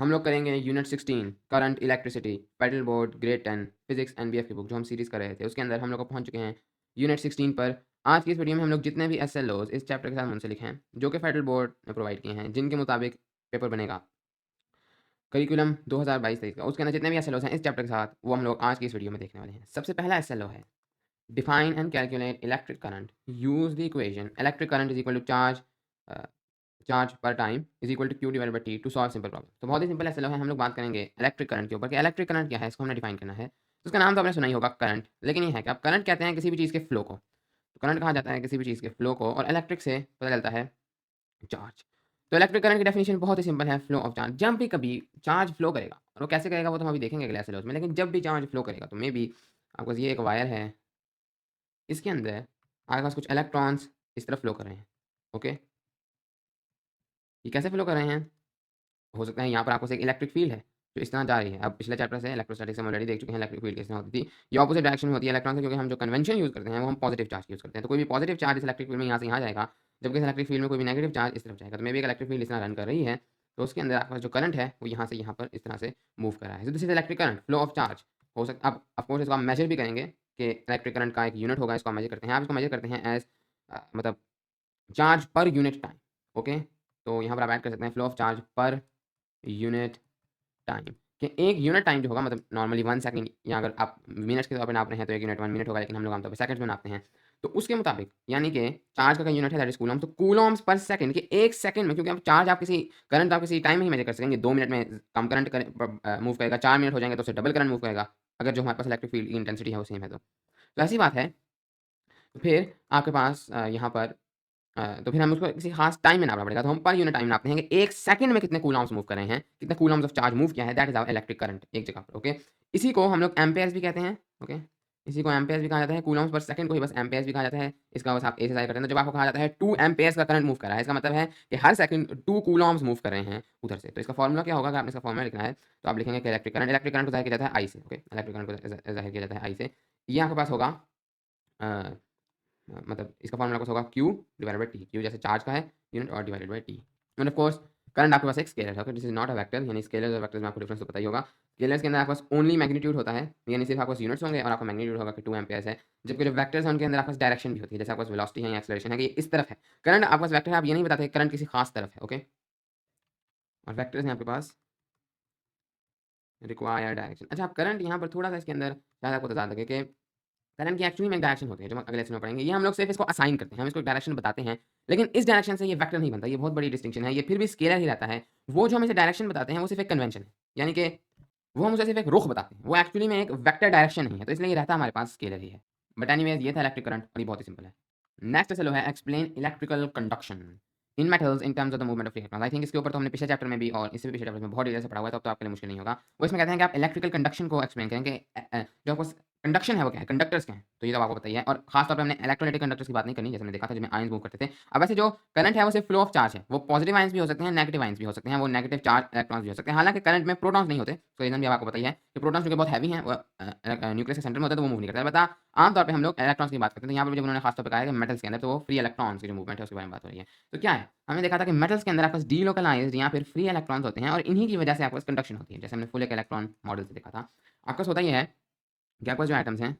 हम लोग करेंगे unit 16 current electricity pedal board grade 10 physics NBF की बुक जो हम सीरीज़ कर रहे थे उसके अंदर हम लोग पहुंच चुके हैं यूनिट 16 पर। आज की इस वीडियो में हम लोग जितने भी एसएलओज इस चैप्टर के साथ मुंसलिक हैं जो कि फेडरल बोर्ड ने प्रोवाइड किए हैं जिनके मुताबिक पेपर बनेगा करिकुलम 2022-23 का, उसके अंदर जितने भी एसएलओज हैं इस चैप्टर के साथ वो हम लोग आज की इस वीडियो में देखने वाले हैं। सबसे पहला एसएलओ है define and calculate electric current, use the equation electric current is equal to charge per time is equal to Q divide by T to solve simple problem. तो बहुत ही सिंपल एसएलओ है। हम लोग बात करेंगे इलेक्ट्रिक करंट के ऊपर कि इलेक्ट्रिक करंट क्या है, इसको हमने डिफाइन करना है। तो उसका नाम तो आपने सुना ही होगा करंट, लेकिन ये है कि आप करंट कहते हैं किसी भी चीज़ के फ्लो को। तो करंट कहा जाता है किसी भी चीज़ के फ्लो को, और इलेक्ट्रिक से पता चलता है चार्ज। तो इलेक्ट्रिक करंट की डेफिनेशन बहुत ही सिंपल है, फ्लो ऑफ चार्ज। जब भी कभी चार्ज फ्लो करेगा, और वो कैसे करेगा वो तो हम अभी देखेंगे अगले एसएलओज में, लेकिन जब भी चार्ज फ्लो करेगा तो मे बी आपके पास ये एक वायर है, इसके अंदर आपके पास कुछ इलेक्ट्रॉन्स इस तरफ फ्लो कर रहे हैं। ओके, ये कैसे फ्लो कर रहे हैं? हो सकता है यहाँ पर आपको से एक इलेक्ट्रिक फील्ड है जो इस तरह जा रही है। अब पिछले चैप्टर से इलेक्ट्रोस्टैटिक्स से हम ऑलरेडी देख चुके हैं इलेक्ट्रिक फील्ड किस तरह होती थी। ये ऑपोजिट डायरेक्शन में होती है इलेक्ट्रॉन से, क्योंकि हम जो कन्वेंशन यूज़ करते हैं वो हम पॉजिटिव चार्ज यूज़ करते हैं। तो कोई भी पॉजिटिव चार्ज इस इलेक्ट्रिक फील्ड में यहाँ से यहाँ जाएगा, जबकि इस इलेक्ट्रिक फील्ड में कोई भी नेगेटिव चार्ज इस तरफ जाएगा। तो मे भी एक इलेक्ट्रिक फील्ड इस तरह रन कर रही है, तो उसके अंदर आपके पास जो करंट है वो यहाँ से यहाँ पर इस तरह से मूव कर रहा है। This is electric current, flow of charge. हो सकता अब ऑफकोर्स इसको आप मेजर भी करेंगे कि इलेक्ट्रिक करंट का एक यूनिट होगा, इसको मेजर करते हैं। आप इसको मेजर करते हैं एज मतलब charge per unit time. Okay, तो यहाँ पर आप ऐड कर सकते हैं flow of charge per unit time, कि एक यूनिट टाइम जो होगा, मतलब नॉर्मली 1 सेकंड, या अगर आप मिनट्स के तौर पे नाप रहे हैं तो 1 यूनिट 1 मिनट होगा, लेकिन हम लोग आमतौर पे सेकंड्स में नापते हैं। तो उसके मुताबिक यानी कि चार्ज का यूनिट है दैट इज कूलम्ब, तो कूलम्ब्स पर सेकंड, कि 1 सेकंड में, क्योंकि आप चार्ज आप किसी करंट आप किसी टाइम में ही मेजर कर सकेंगे। 2 मिनट में कम करंट मूव करेगा, 4 मिनट हो जाएंगे तो उससे डबल करंट मूव करेगा, अगर जो हमारे पास इलेक्ट्रिक फील्ड की इंटेंसिटी है वो सेम है तो ऐसी बात है। तो फिर आपके पास यहाँ पर तो फिर हमें उसको किसी खास टाइम में नापना पड़ेगा। तो हम पर यूनिट टाइम नापते हैं कि 1 सेकंड में कितने कूलम्ब्स मूव कर रहे हैं, कितने कूलम्ब्स ऑफ चार्ज मूव किया है, that is our electric current एक जगह पर। ओके, इसी को हम लोग एम्पेयर्स भी कहते हैं। ओके, इसी को एम्पेयर्स भी कहा जाता है। कूलम्ब्स पर सेकंड को ही बस एम्पेयर्स भी कहा जाता है। इसका बस आप ए से जाहिर करते हैं। तो जब आपको कहा जाता है 2 एम्पेयर्स का करंट मूव कर रहा है, इसका मतलब है कि हर सेकंड 2 कूलम्ब्स मूव कर रहे हैं उधर से। तो इसका फॉर्मूला क्या होगा? अगर आपने इसका फॉर्मूला लिखना है तो आप लिखेंगे कि इलेक्ट्रिक करंट को जाहिर किया जाता है आई से। ओके, इलेक्ट्रिक करंट को जाहिर किया जाता है आई से। ये आपके पास होगा मतलब इसका फॉर्मूला कुछ होगा Q divided by T. Q जैसे चार्ज का है यूनिट, और divided by T. End of course current आपके पास एक स्केलर है। Okay, this is not a vector, यानी स्केलर्स और वेक्टर्स में आपको डिफरेंस तो पता ही होगा। स्केलर्स के अंदर आपके पास ओनली मैग्नीट्यूड होता है, यानी सिर्फ आपके पास यूनिट्स होंगे, और आपका मैग्नीट्यूड होगा कि 2 एम्पेयर्स है। जबकि जो वेक्टर्स हैं उनके अंदर आपके पास डायरेक्शन भी होती है, जैसे आपके पास वेलोसिटी है या एक्सेलरेशन है कि ये इस तरफ है। करंट आपके पास वेक्टर है, आप ये नहीं बताते करंट किसी खास तरफ है। ओके, और वेक्टर्स हैं आपके पास रिक्वायर्ड डायरेक्शन। अच्छा, आप करंट यहाँ पर थोड़ा सा इसके अंदर शायद आपको बता लगे कि करंट की एक्चुअली में एक डायरेक्शन होती है जो हम अगले लेसन में पढ़ेंगे। ये हम लोग सिर्फ इसको असाइन करते हैं, हम इसको एक डायरेक्शन बताते हैं, लेकिन इस डायरेक्शन से ये वेक्टर नहीं बनता। ये बहुत बड़ी डिस्टिंक्शन है। ये फिर भी स्केलर ही रहता है। वो जो हम इसे डायरेक्शन बताते हैं वो सिर्फ एक कन्वेंशन है, यानी कि वो हम उसे सिर्फ एक रुख बताते हैं, वो एक्चुअली में एक वेक्टर डायरेक्शन नहीं है, तो इसलिए ये रहता हमारे पास स्केलर ही है। बट एनीवेज ये था इलेक्ट्रिक करंट, और ये बहुत ही सिंपल है। नेक्स्ट चलो है explain electrical conduction in metals in terms of the movement of free electrons. I think इसके ऊपर तो हमने पिछले चैप्टर में भी और इससे भी पिछले चैप्टर में बहुत डिटेल से पढ़ा हुआ है, तो अब तो आपके लिए मुश्किल नहीं होगा। वो इसमें कहते हैं कि आप इलेक्ट्रिकल कंडक्शन को एक्सप्लेन करें कि जो आपको कंडक्शन है वो क्या है, कंडक्टर्स क्या हैं, तो ये तो आपको बताइए। और खास तौर पे हमने इलेक्ट्रोलाइटिक कंडक्टर्स की बात नहीं करनी, जैसे हमने देखा था जिसमें आयंस मूव करते थे। अब वैसे जो करंट है वो सिर्फ फ्लो ऑफ चार्ज है, वो पॉजिटिव आयंस भी हो सकते हैं, नेगेटिव आयंस भी हो सकते हैं, वो नेगेटिव चार्ज इलेक्ट्रॉन्स भी हो सकते हैं। हालांकि करंट में प्रोटॉन्स नहीं होते, तो रीजन भी आपको बताइए कि प्रोटॉन्स जो कि बहुत हैवी हैं, वो न्यूक्लियस के सेंटर में होते हैं, तो वो मूव नहीं करते। बता आमतौर पर हम लोग इलेक्ट्रॉन्स की बात करते हैं, तो यहाँ पर जब उन्होंने खासतौर पर कहा है कि मेटल्स के अंदर, तो वो फ्री इलेक्ट्रॉन्स की जो मूवमेंट है उसके बारे में बात हो रही है। तो क्या है, हमने देखा था कि मेटल्स के अंदर आपके पास डीलोकलाइज्ड या फिर फ्री इलेक्ट्रॉन्स होते हैं, और इन्हीं की वजह से आपके पास कंडक्शन होती है। जैसे हमने फुल एक इलेक्ट्रॉन मॉडल से देखा था। आपके पास होता ही है कि आपके पास जो एटम्स हैं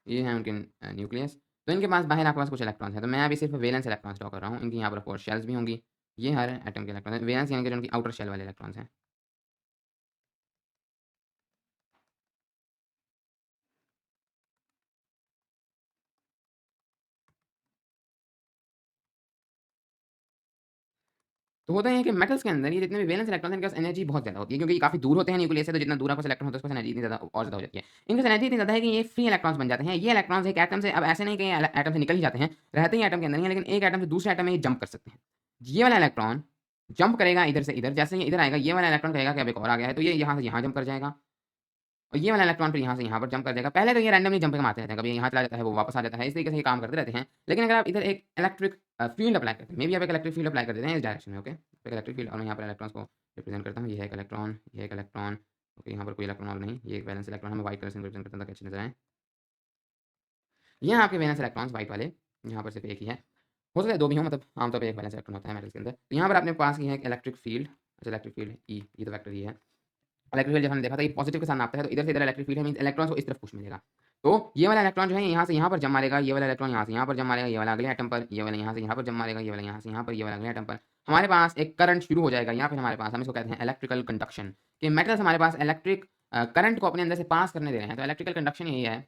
ये हैं उनके न्यूक्लियस, तो इनके पास बाहर आपके पास कुछ इलेक्ट्रॉन्स हैं। तो मैं अभी सिर्फ वैलेंस इलेक्ट्रॉन्स ड्रॉ कर रहा हूँ। इनकी यहाँ पर फोर शेल्स भी होंगी। ये हर एटम के इलेक्ट्रॉन है। वैलेंस यानी कि जो उनकी आउटर शेल वाले इलेक्ट्रॉन्स हैं। तो होता है कि मेटल्स के अंदर ये जितने भी वैलेंस इलेक्ट्रॉन हैं, इनके पास एनर्जी बहुत ज़्यादा होती है, क्योंकि ये काफ़ी दूर होते हैं न्यूक्लियस से, तो जितना दूर आपका इलेक्ट्रॉन होता है उसके पास एनर्जी इतनी ज़्यादा और ज़्यादा हो जाती है। इनके पास एनर्जी इतनी ज़्यादा है कि ये फ्री इलेक्ट्रॉन्स बन जाते हैं। ये इलेक्ट्रॉन्स एक एटम से, अब ऐसे नहीं कि एटम से निकल ही जाते हैं, रहते ही एटम के अंदर ही हैं, लेकिन एक एटम से दूसरे एटम में ये जंप कर सकते हैं। ये वाला इलेक्ट्रॉन जंप करेगा इधर से इधर, जैसे ही इधर आएगा ये वाला इलेक्ट्रॉन कहेगा कि अब एक और आ गया है, तो ये यहाँ से यहाँ जंप कर जाएगा, और ये वाला इलेक्ट्रॉन फिर यहाँ से यहाँ पर जंप कर जाएगा। पहले तो ये रैंडमली जंपिंग मारते रहते हैं, कभी यहाँ चला जाता है, वो वापस आ जाता है, इस तरीके से ये काम करते रहते हैं। लेकिन अगर आप इधर एक इलेक्ट्रिक फील्ड अप्लाई करते हैं, मे बी आप एक इलेक्ट्रिक फील्ड अप्लाई कर देते हैं इस डायरेक्शन में। ओके, एक इलेक्ट्रिक फील्ड, और मैं यहाँ पर इलेक्ट्रॉन्स को रिप्रेजेंट करता हूँ। ये है एक इलेक्ट्रॉन, ये एक इलेक्ट्रॉन। ओके, यहाँ पर कोई इलेक्ट्रॉन और नहीं, ये एक वैलेंस इलेक्ट्रॉन, हमें व्हाइट कलर से रिप्रेजेंट करता था ताकि अच्छे नजर आए। ये आपके वैलेंस इलेक्ट्रॉन्स व्हाइट वाले, यहाँ पर सिर्फ एक ही है। हो सकता है 2 भी हों, मतलब आमतौर पे एक बैलेंस इलेक्ट्रॉन होता है मेटल्स के अंदर। तो यहाँ पर अपने पास ये है एक इलेक्ट्रिक फील्ड, अच्छा इलेक्ट्रिक फील्ड ई, ये तो वेक्टर ई है। इलेक्ट्रिक फील्ड जब हमने देखा था ये पॉजिटिव के साथ नापता है, तो इधर से इधर इलेक्ट्रिक फील्ड है, मीन्स इलेक्ट्रॉन्स को इस तरफ पुश मिलेगा। तो ये वाला इलेक्ट्रॉन जो है यहाँ से यहाँ पर जंप मारेगा, ये वाला इलेक्ट्रॉन यहाँ से यहाँ पर जंप मारेगा, ये वाला अगले एटम पर, ये वाला यहाँ से यहाँ पर जंप मारेगा, ये वाला यहाँ से यहाँ पर, ये वाला अगले एटम पर। हमारे पास एक करंट शुरू हो जाएगा, या फिर हमारे पास हम इसको कहते हैं इलेक्ट्रिकल कंडक्शन, कि मेटल्स हमारे पास इलेक्ट्रिक करंट को अपने अंदर से पास करने दे रहे हैं। तो इलेक्ट्रिकल कंडक्शन यही है,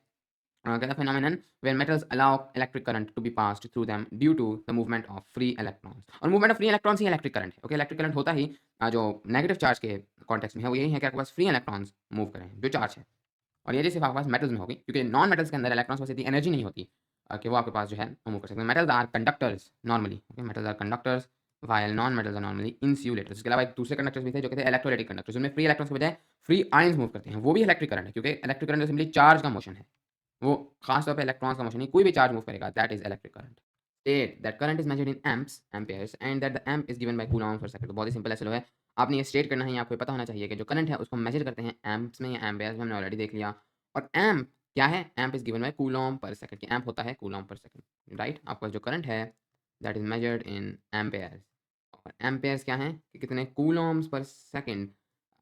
कहता है phenomenon where metals allow electric current to be passed through them due to the movement of free electrons। और movement of free electrons he electric current है। ओके, इलेक्ट्रिक करंट होता ही जो नेगेटिव चार्ज के context में है वो यही है कि आपके पास फ्री इलेक्ट्रॉन्स मूव करें जो चार्ज है, और ये सिर्फ आपके पास मेटल्स में होगी, क्योंकि नॉन मेटल्स के अंदर इलेक्ट्रॉन्स पास इतनी एनर्जी नहीं होती कि वो आपके पास जो है वो मूव कर सकते हैं। Metals are conductors normally, okay, metals are conductors while non metals are normally insulators. इसके अलावा एक दूसरे कंडक्टर्स भी थे जो कहते हैं इलेक्ट्रोलाइटिक कंडक्टर्स, उनमें फ्री इलेक्ट्रॉन्स के बजाय फ्री आयंस मूव करते हैं, वो भी इलेक्ट्रिक करंट है, क्योंकि इलेक्ट्रिक करंट सिंपली चार्ज का मोशन है, वो खास तौर पे इलेक्ट्रॉन्स का मोशन नहीं, कोई भी चार्ज मूव करेगा, that is electric current. State that current is measured in amps Ampere's and that the amp is given bye coulomb पर सेकंड। तो बहुत ही सिंपल ऐसे लो है, आपने ये स्टेट करना है, आपको पता होना चाहिए कि जो करंट है उसको मेजर करते हैं एम्प्स में या एम्पेयर्स में, हमने ऑलरेडी देख लिया। और एम्प क्या है, amp is given bye coulomb पर सेकंड, कि एम्प होता है कूलम्ब पर सेकंड, राइट। आपका जो करंट है that is measured in Ampere's, और एम्पेयर्स क्या है कि कितने कूलम्ब्स पर सेकंड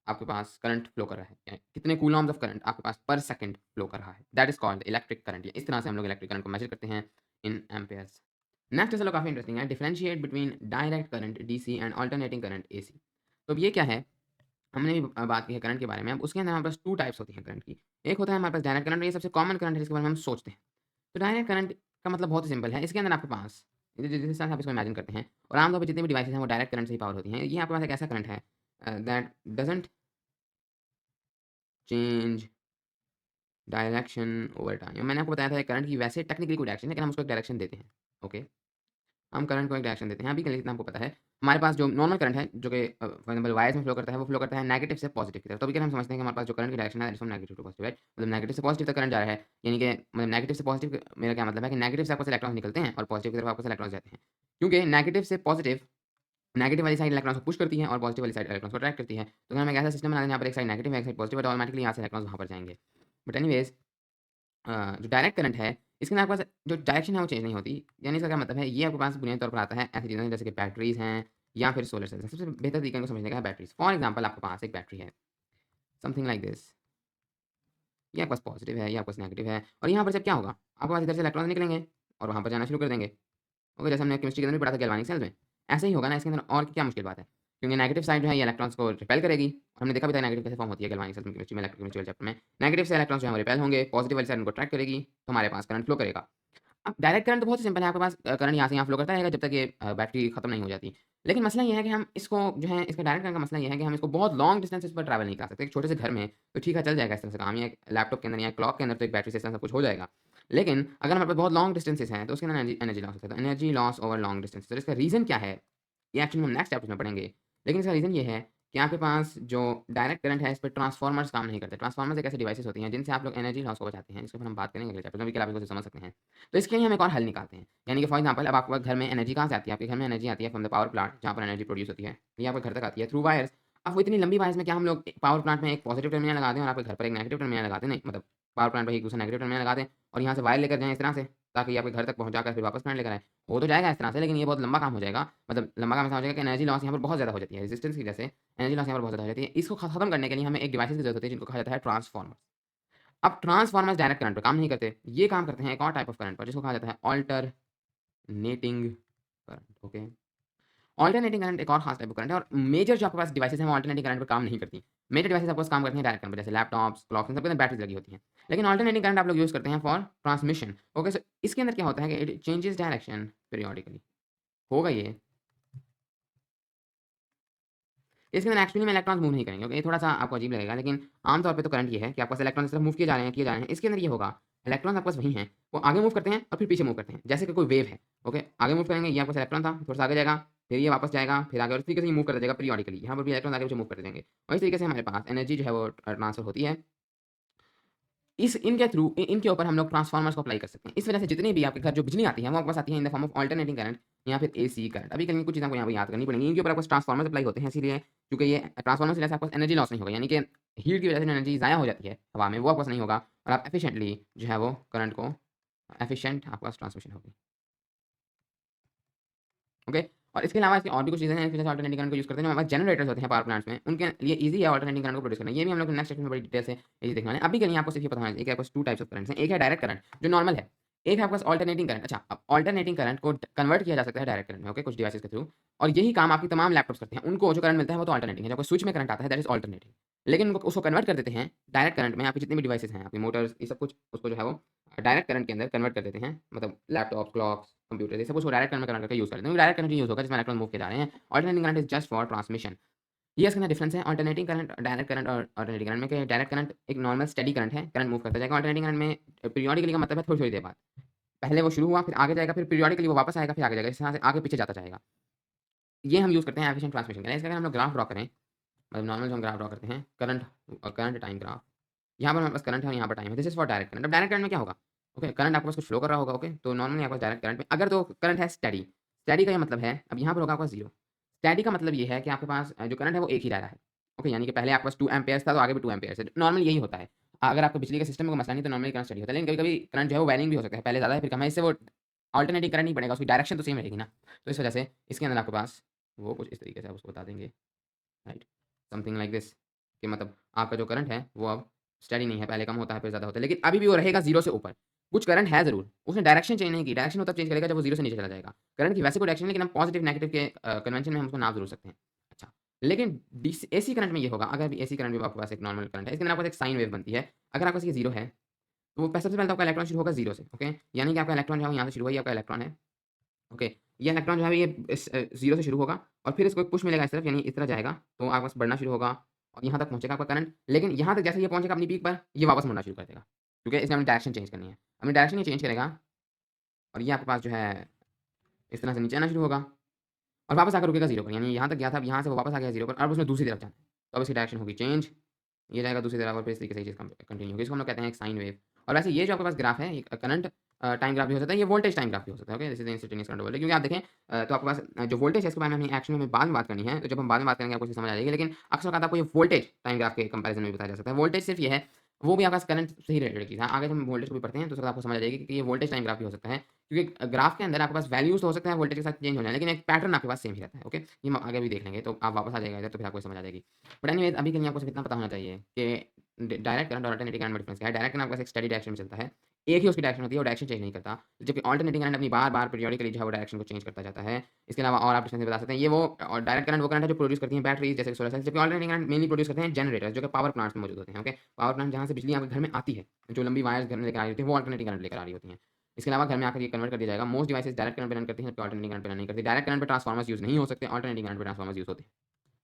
आपके पास करंट फ्लो कर रहा है, या कितने कूलम्स ऑफ करंट आपके पास पर सेकंड फ्लो कर रहा है, that is called electric current. इस तरह से हम लोग इलेक्ट्रिक करंट को मेजर करते हैं इन एम्पेयर्स। नेक्स्ट चलो काफ़ी इंटरेस्टिंग है, differentiate between direct current DC and alternating current AC. तो अब ये क्या है, हमने भी बात की है करंट के बारे में। अब उसके अंदर हमारे पास 2 टाइप्स होती हैं करंट की। एक होता है हमारे पास डायरेक्ट करंट, ये सबसे कॉमन करंट है जिसके बारे में हम सोचते हैं। तो डायरेक्ट करंट का मतलब बहुत ही सिंपल है, इसके अंदर आपके पास जिस हिसाब से आप इसको इमेजिन करते हैं, और आमतौर पर जितनी भी डिवाइसेस हैं वो डायरेक्ट करंट से ही पावर होती हैं। ये आपके पास एक ऐसा करंट है that doesn't change direction over time. मैंने आपको बताया था करंट की वैसे टेक्निकली कोई डायरेक्शन है, लेकिन हम उसको एक डायरेक्शन देते हैं। ओके, हम करंट को एक डायरेक्शन देते हैं। अभी के लिए इतना हमको पता है। हमारे पास जो नॉर्मल करंट है जो कि फॉर एग्जांपल वायर्स में फ्लो करता है, वो फ्लो करता है नेगेटिव से पॉजिटिव की तरफ। तो अभी के लिए हम समझते हैं कि हमारे पास जो करंट की डायरेक्शन है from negative to positive, right. मतलब नेगेटिव से पॉजिटिव तक करंट जा रहा है, यानी कि मतलब नेगेटिव से पॉजिटिव मेरा क्या मतलब है कि नेगेटिव से आपके पास इलेक्ट्रॉन निकलते हैं और पॉजिटिव की तरफ आपके पास इलेक्ट्रॉन जाते हैं, क्योंकि नेगेटिव से पॉजिटिव नेगेटिव वाली साइड इलेक्ट्रॉन्स को पुश करती है और पॉजिटिव वाली साइड इलेक्ट्रॉन्स को अट्रैक्ट करती है। तो अगर हम एक ऐसा सिस्टम बना दें यहाँ पर एक साइड नेगेटिव है एक साइड पॉजिटिव है, तो ऑटोमेटिकली यहाँ से इलेक्ट्रॉन्स वहाँ पर जाएंगे। बट एनीवेज जो डायरेक्ट करंट है इसके अंदर आपके पास जो डायरेक्शन है वो चेंज नहीं होती। यानी इसका क्या मतलब है, ये आपके पास बुनियादी तौर पर आता है ऐसी चीज़ें जैसे कि बैटरीज़ हैं या फिर सोलर सेल्स हैं। सबसे बेहतर तरीका इनको समझने का है बैटरीज़। फॉर एग्जांपल आपके पास एक बैटरी है, समथिंग लाइक दिस, ये आपके पास पॉजिटिव है, ये आपके पास नेगेटिव है, और यहाँ पर जब क्या होगा, आपके पास इधर से इलेक्ट्रॉन निकलेंगे और वहाँ पर जाना शुरू कर देंगे। ओके, जैसे हमने केमिस्ट्री के अंदर भी पढ़ा था गैल्वानिक सेल्स में, ऐसे ही होगा ना इसके अंदर। और क्या मुश्किल बात है, क्योंकि नेगेटिव साइड जो है ये इलेक्ट्रॉन्स को रिपेल करेगी, और हमने देखा भी था नेगेटिव कैसे फॉर्म होती है गैल्वानिक सेल्स में, केमिस्ट्री में, इलेक्ट्रोकेमिस्ट्री वाले चैप्टर में। नेगेटिव से इलेक्ट्रॉन्स जो है वो रिपेल होंगे, पॉजिटिव वाली साइड उनको अट्रैक्ट करेगी, तो हमारे पास करंट फ्लो करेगा। अब डायरेक्ट करंट तो बहुत ही सिंपल है, आपके पास करंट यहाँ से यहाँ फ्लो करता रहेगा जब तक ये बैटरी खत्म नहीं हो जाती। लेकिन मसला ये है कि हम इसको जो है इसका डायरेक्ट करंट का मसला ये है कि हम इसको बहुत लॉन्ग डिस्टेंसेस पर ट्रैवल नहीं करा सकते। एक छोटे से घर में तो ठीक है चल जाएगा इस तरह से काम, या एक लैपटॉप के अंदर या क्लॉक के अंदर तो एक बैटरी से इस तरह सब कुछ हो जाएगा। लेकिन अगर हमारे पास बहुत लॉन्ग डिस्टेंसेस हैं तो उसके अंदर एनर्जी लॉस होता है। तो energy loss over long distance, तो इसका रीज़न क्या है, ये एक्चुअली हम नेक्स्ट चैप्टर में पढ़ेंगे। लेकिन इसका रीज़न ये है कि आपके पास जो डायरेक्ट करंट है इस पर ट्रांसफार्मर्स काम नहीं करते। ट्रांसफार्मर्स एक ऐसी डिवाइसेस होती हैं जिनसे आप लोग एनर्जी लॉस को बचाते हैं, जिसके ऊपर हम बात करेंगे अगले चैप्टर में, भी आप इसको समझ सकते हैं। तो इसके लिए हम एक और हल निकालते हैं, यानी कि फॉर एग्जांपल अब आपके घर में एनर्जी कहाँ से आती है, आपके घर में एनर्जी आती है फ्रॉम द पावर प्लांट जहाँ पर एनर्जी प्रोड्यूस होती है, ये आपके घर तक आती है थ्रू वायर्स। अब वो इतनी लंबी वायर्स में क्या हम लोग पावर प्लांट में एक पॉजिटिव टर्मिनल लगा दें और आपके घर पर एक नेगेटिव टर्मिनल लगा दें, नहीं, मतलब पावर प्लांट पर एक दूसरा नेगेटिव टर्मिनल लगा दें और यहाँ से वायर लेकर जाएँ इस तरह से, ताकि ये आपके घर तक पहुँचाकर फिर वापस करंट लेकर आए। हो तो जाएगा इस तरह से, लेकिन ये बहुत लंबा काम हो जाएगा। मतलब लंबा काम ऐसा हो जाएगा कि एनर्जी लॉस यहाँ पर बहुत ज़्यादा हो जाती है, रेजिस्टेंस की वजह से एनर्जी लॉस यहाँ पर बहुत ज़्यादा हो जाती है। इसको खत्म करने के लिए हमें एक डिवाइसेस की जरूरत होती है जिनको कहा जाता है ट्रांसफार्मर। अब ट्रांसफार्मर्स डायरेक्ट करंट पर काम नहीं करते, ये काम करते हैं एक और टाइप ऑफ करंट पर जिसको कहा जाता है alternating current. Okay, alternating current एक और खास टाइप ऑफ करंट है, और मेजर जो आपके पास डिवाइसेस हैं वो अल्टरनेटिंग करंट पर काम नहीं करती। मेजर डिवाइसेस आपके पास काम करती हैं डायरेक्ट करंट पर, जैसे लैपटॉप्स, क्लॉक्स, इन सब के अंदर बैटरीज लगी होती हैं। लेकिन अल्टरनेटिंग करंट आप लोग यूज़ करते हैं फॉर ट्रांसमिशन। ओके, सो इसके अंदर क्या होता है कि इट चेंजेस डायरेक्शन पीरियोडिकली। होगा ये, इसके अंदर एक्चुअली में इलेक्ट्रॉन्स मूव नहीं करेंगे। ओके, ये थोड़ा-सा आपको अजीब लगेगा, लेकिन आम तौर पे तो करंट ये है कि आपके पास इलेक्ट्रॉन इस तरफ मूव किए जा रहे हैं, किए जा रहे हैं। इसके अंदर ये होगा, इलेक्ट्रॉन्स आपके पास वही हैं, वो आगे मूव करते हैं और फिर पीछे मूव करते हैं। जैसे कि कोई वेव है, ओके, आगे मूव करेंगे, ये आपके पास इलेक्ट्रॉन था, थोड़ा-सा आगे जाएगा, फिर ये वापस जाएगा, फिर आगे, और इस तरीके से ये मूव करता जाएगा पीरियोडिकली। यहाँ पर भी इलेक्ट्रॉन आगे-पीछे मूव करते जाएंगे, और इस तरीके से हमारे पास एनर्जी जो है वो ट्रांसफर होती है। इस इनके थ्रू इनके ऊपर हम लोग ट्रांसफार्मर्स को अप्लाई कर सकते हैं। इस वजह से जितनी भी आपके घर जो बिजली आती है वो आपके पास आती है in the form of alternating current या फिर एसी करंट। अभी के लिए कुछ चीज़ें आपको यहाँ पे याद करनी पड़ेंगी। इनके ऊपर आपको ट्रांसफार्मर्स अप्लाई होते हैं, इसीलिए क्योंकि ये ट्रांसफार्मर से आपको एनर्जी लॉस नहीं होगा, यानी कि हीट की वजह से एनर्जी ज़ाया हो जाती है हवा में, वो आपके पास नहीं होगा, और आप एफिशिएंटली जो है वो करंट को एफिशिएंट आपके पास ट्रांसमिशन होगी। ओके? और इसके अलावा इसकी और भी कुछ चीज़ें हैं, जैसे अल्टरनेटिंग करंट को यूज़ करते हैं, जो हमारे जनरेटर्स होते हैं पावर प्लांट्स में, उनके लिए ईज़ी है अल्टरनेटिंग करंट को प्रोड्यूस करना। ये भी हम लोग नेक्स्ट सेक्शन में बड़ी डिटेल से ये देखने वाले हैं। अभी के लिए आपको सिर्फ ये पता होना चाहिए कि आपके पास 2 टाइप्स ऑफ करंट्स हैं। एक है डायरेक्ट करंट, जो नॉर्मल है। एक है आपके पास अल्टरनेटिंग करंट। अच्छा, अब अल्टरनेटिंग करंट को कन्वर्ट किया जा सकता है डायरेक्ट करंट में, ओके? कुछ डिवाइसेज़ के थ्रू, और यही काम आपकी तमाम लैपटॉप्स करते हैं। उनको जो करंट मिलता है, वो तो अल्टरनेटिंग है। जब कोई स्विच में करंट आता है, दैट इज़ अल्टरनेटिंग। लेकिन उनको उसको कन्वर्ट कर देते हैं डायरेक्ट करंट में। आपकी जितनी भी डिवाइसेज़ हैं, आपकी मोटर्स, ये सब कुछ उसको जो है वो डायरेक्ट करंट के अंदर कन्वर्ट कर देते हैं। मतलब लैपटॉप्स, क्लॉक्स, कंप्यूटर, ये सब कुछ वो डायरेक्ट करंट में कन्वर्ट करके यूज़ कर लेते हैं। डायरेक्ट करंट यूज़ होगा जिसमें इलेक्ट्रॉन मूव किए जा रहे हैं। Alternating current is just for transmission. ये इसके अंदर डिफरेंस है अल्टरनेटिंग करंट, डायरेक्ट करंट और अल्टरनेटिंग करंट में। कि डायरेक्ट करंट एक नॉर्मल स्टेडी करंट है, करंट मूव करता जाएगा। अल्टरनेटिंग करंट में पीरियोडिकली का मतलब है थोड़ी-थोड़ी देर बाद। पहले वो शुरू हुआ, फिर आगे जाएगा, फिर पीरियोडिकली वो वापस आएगा, फिर आगे जाएगा। इस तरह से आगे-पीछे जाता जाएगा। ये हम यूज़ करते हैं एफिशिएंट ट्रांसमिशन के लिए। इसका अगर हम लोग ग्राफ ड्रा करें, मतलब नॉर्मल जो हम ग्राफ ड्रा करते हैं, करंट टाइम ग्राफ। यहाँ पर हमारे पास करंट है और यहाँ पर टाइम है। This is for direct current. अब डायरेक्ट करंट में क्या होगा? ओके, करंट आपके पास कुछ फ्लो कर रहा होगा, ओके? तो नॉर्मली आपके पास डायरेक्ट करंट में अगर तो करंट है स्टेडी। स्टेडी का ये मतलब है, अब यहाँ पर होगा आपका 0। स्टेडी का मतलब ये है कि आपके पास जो करंट है वो एक ही रह रहा है। ओके, यानी कि पहले आपके पास 2 एम्पेयर्स था, तो आगे भी 2 एम्पेयर्स है। नॉर्मली यही होता है। अगर आपको बिजली के सिस्टम में कोई मसला नहीं, तो नॉर्मली करंट स्टेडी होता है। लेकिन कभी-कभी करंट जो है वो वैरिंग भी हो सकता है। पहले ज़्यादा है, फिर कम है। इससे वो अल्टरनेटिंग करंट नहीं पड़ेगा, उसकी डायरेक्शन तो सेम रहेगी ना। तो इस वजह से इसके अंदर आपके पास वो कुछ इस तरीके से आप उसको बता देंगे, राइट? समथिंग लाइक दिस, कि मतलब आपका जो करंट है वो अब स्टेडी नहीं है, पहले कम होता है फिर ज़्यादा होता है, लेकिन अभी भी वो रहेगा 0 से ऊपर। कुछ करंट है ज़रूर, उसने डायरेक्शन चेंज नहीं की। डायरेक्शन वो तब चेंज करेगा जब वो 0 से नीचे चला जाएगा। करंट की वैसे कोई डायरेक्शन नहीं, लेकिन हम पॉजिटिव नेगेटिव के कन्वेंशन में हम उसको नाप ज़रूर सकते हैं। अच्छा, लेकिन डीसी एसी करंट में ये होगा, अगर एसी करंट भी आपके पास एक नॉर्मल करंट है, इसके अंदर आपके पास एक साइन वेव बनती है। अगर आपके पास ये 0 है, तो वो सबसे पहले तो आपका इलेक्ट्रॉन शुरू होगा 0 से, ओके? यानी कि आपका इलेक्ट्रॉन जो है वो यहाँ से शुरू हुआ, ये आपका इलेक्ट्रॉन है, ओके? ये इलेक्ट्रॉन जो है ये 0 से शुरू होगा और फिर इसको एक पुश मिलेगा इस तरफ, यानी इस तरह जाएगा, तो आपके पास बढ़ना शुरू होगा और यहाँ तक पहुँचेगा आपका करंट। लेकिन यहाँ तक जैसे ये पहुँचेगा अपनी पीक पर, ये वापस मुड़ना शुरू कर देगा, क्योंकि इसने अपनी डायरेक्शन चेंज करनी है। अपनी डायरेक्शन ये चेंज करेगा और ये आपके पास जो है इस तरह से नीचे आना शुरू होगा और वापस आकर रुकेगा 0 पर, यानी यहाँ तक गया था, अब यहाँ से वो वापस आ गया 0 पर, अब उसने दूसरी तरफ जाना है। तो अब इसकी डायरेक्शन होगी चेंज, ये जाएगा दूसरी तरफ और फिर इस तरीके से ये चीज़ कंटिन्यू होगी। इसको हम लोग कहते हैं एक साइन वेव। और वैसे ये जो आपके पास ग्राफ है, ये करंट टाइम ग्राफ भी हो सकता है, ये वोल्टेज टाइम ग्राफ भी हो सकता है, okay? This is instantaneous current voltage. क्योंकि आप देखें तो आपके पास जो वोल्टेज है, इसके बारे में हमें एक्चुअली में बाद में बात करनी है, तो जब हम बाद में बात करेंगे आपको चीज़ समझ आ जाएगी। लेकिन अक्सर आपको ये वोल्टेज टाइम ग्राफ के कंपैरिजन में भी बताया जा सकता है। वोल्टेज सिर्फ ये है, वो भी आपके पास करंट से ही रिलेटेड चीज़ है। आगे जब हम वोल्टेज को भी पढ़ते हैं, तो उसके बाद आपको समझ आ जाएगी कि ये वोल्टेज टाइम ग्राफ भी हो सकता है। क्योंकि ग्राफ के अंदर आपके पास वैल्यूज़ तो हो सकते हैं वोल्टेज के साथ चेंज हो जाए, लेकिन एक पैटर्न आपके पास सेम ही रहता है, ओके? ये हम आगे भी देख लेंगे, तो आप वापस आ जाएगा इधर, तो फिर आपको समझ आ जाएगी। बट एनीवेज़ अभी के लिए आपको सिर्फ इतना पता होना चाहिए कि डायरेक्ट करंट और अल्टरनेटिंग करंट में डिफरेंस क्या है। डायरेक्ट करंट आपके पास एक स्टेडी डायरेक्शन में चलता है, एक ही उसकी डायरेक्शन होती है, वो डायरेक्शन चेंज नहीं करता। जबकि अल्टरनेटिंग करंट अपनी बार-बार पीरियोडिकली जो है वो डायरेक्शन को चेंज करता जाता है। इसके अलावा और आप डिफरेंस बता सकते हैं, ये वो और डायरेक्ट करंट वो करंट है जो प्रोड्यूस करती हैं बैटरीज़ जैसे सोलर सेल्स, जबकि अल्टरनेटिंग करंट मेनली प्रोड्यूस करते हैं जनरेटर्स, जो कि पावर प्लांट्स में मौजूद होते हैं, ओके? पावर प्लांट जहाँ से बिजली आपके घर में आती है, जो लंबी वायर्स घर में लेकर आ रही होती है, वो अल्टरनेटिंग करंट लेकर आ रही होती हैं। इसके अलावा घर में आकर ये कन्वर्ट कर दिया जाएगा। मोस्ट डिवाइसेज़ डायरेक्ट करंट पे रन करती हैं, जबकि अल्टरनेटिंग करंट पे रन नहीं करती। डायरेक्ट करंट पे ट्रांसफार्मर्स यूज़ नहीं हो सकते, अल्टरनेटिंग करंट पे ट्रांसफार्मर्स यूज़ होते हैं।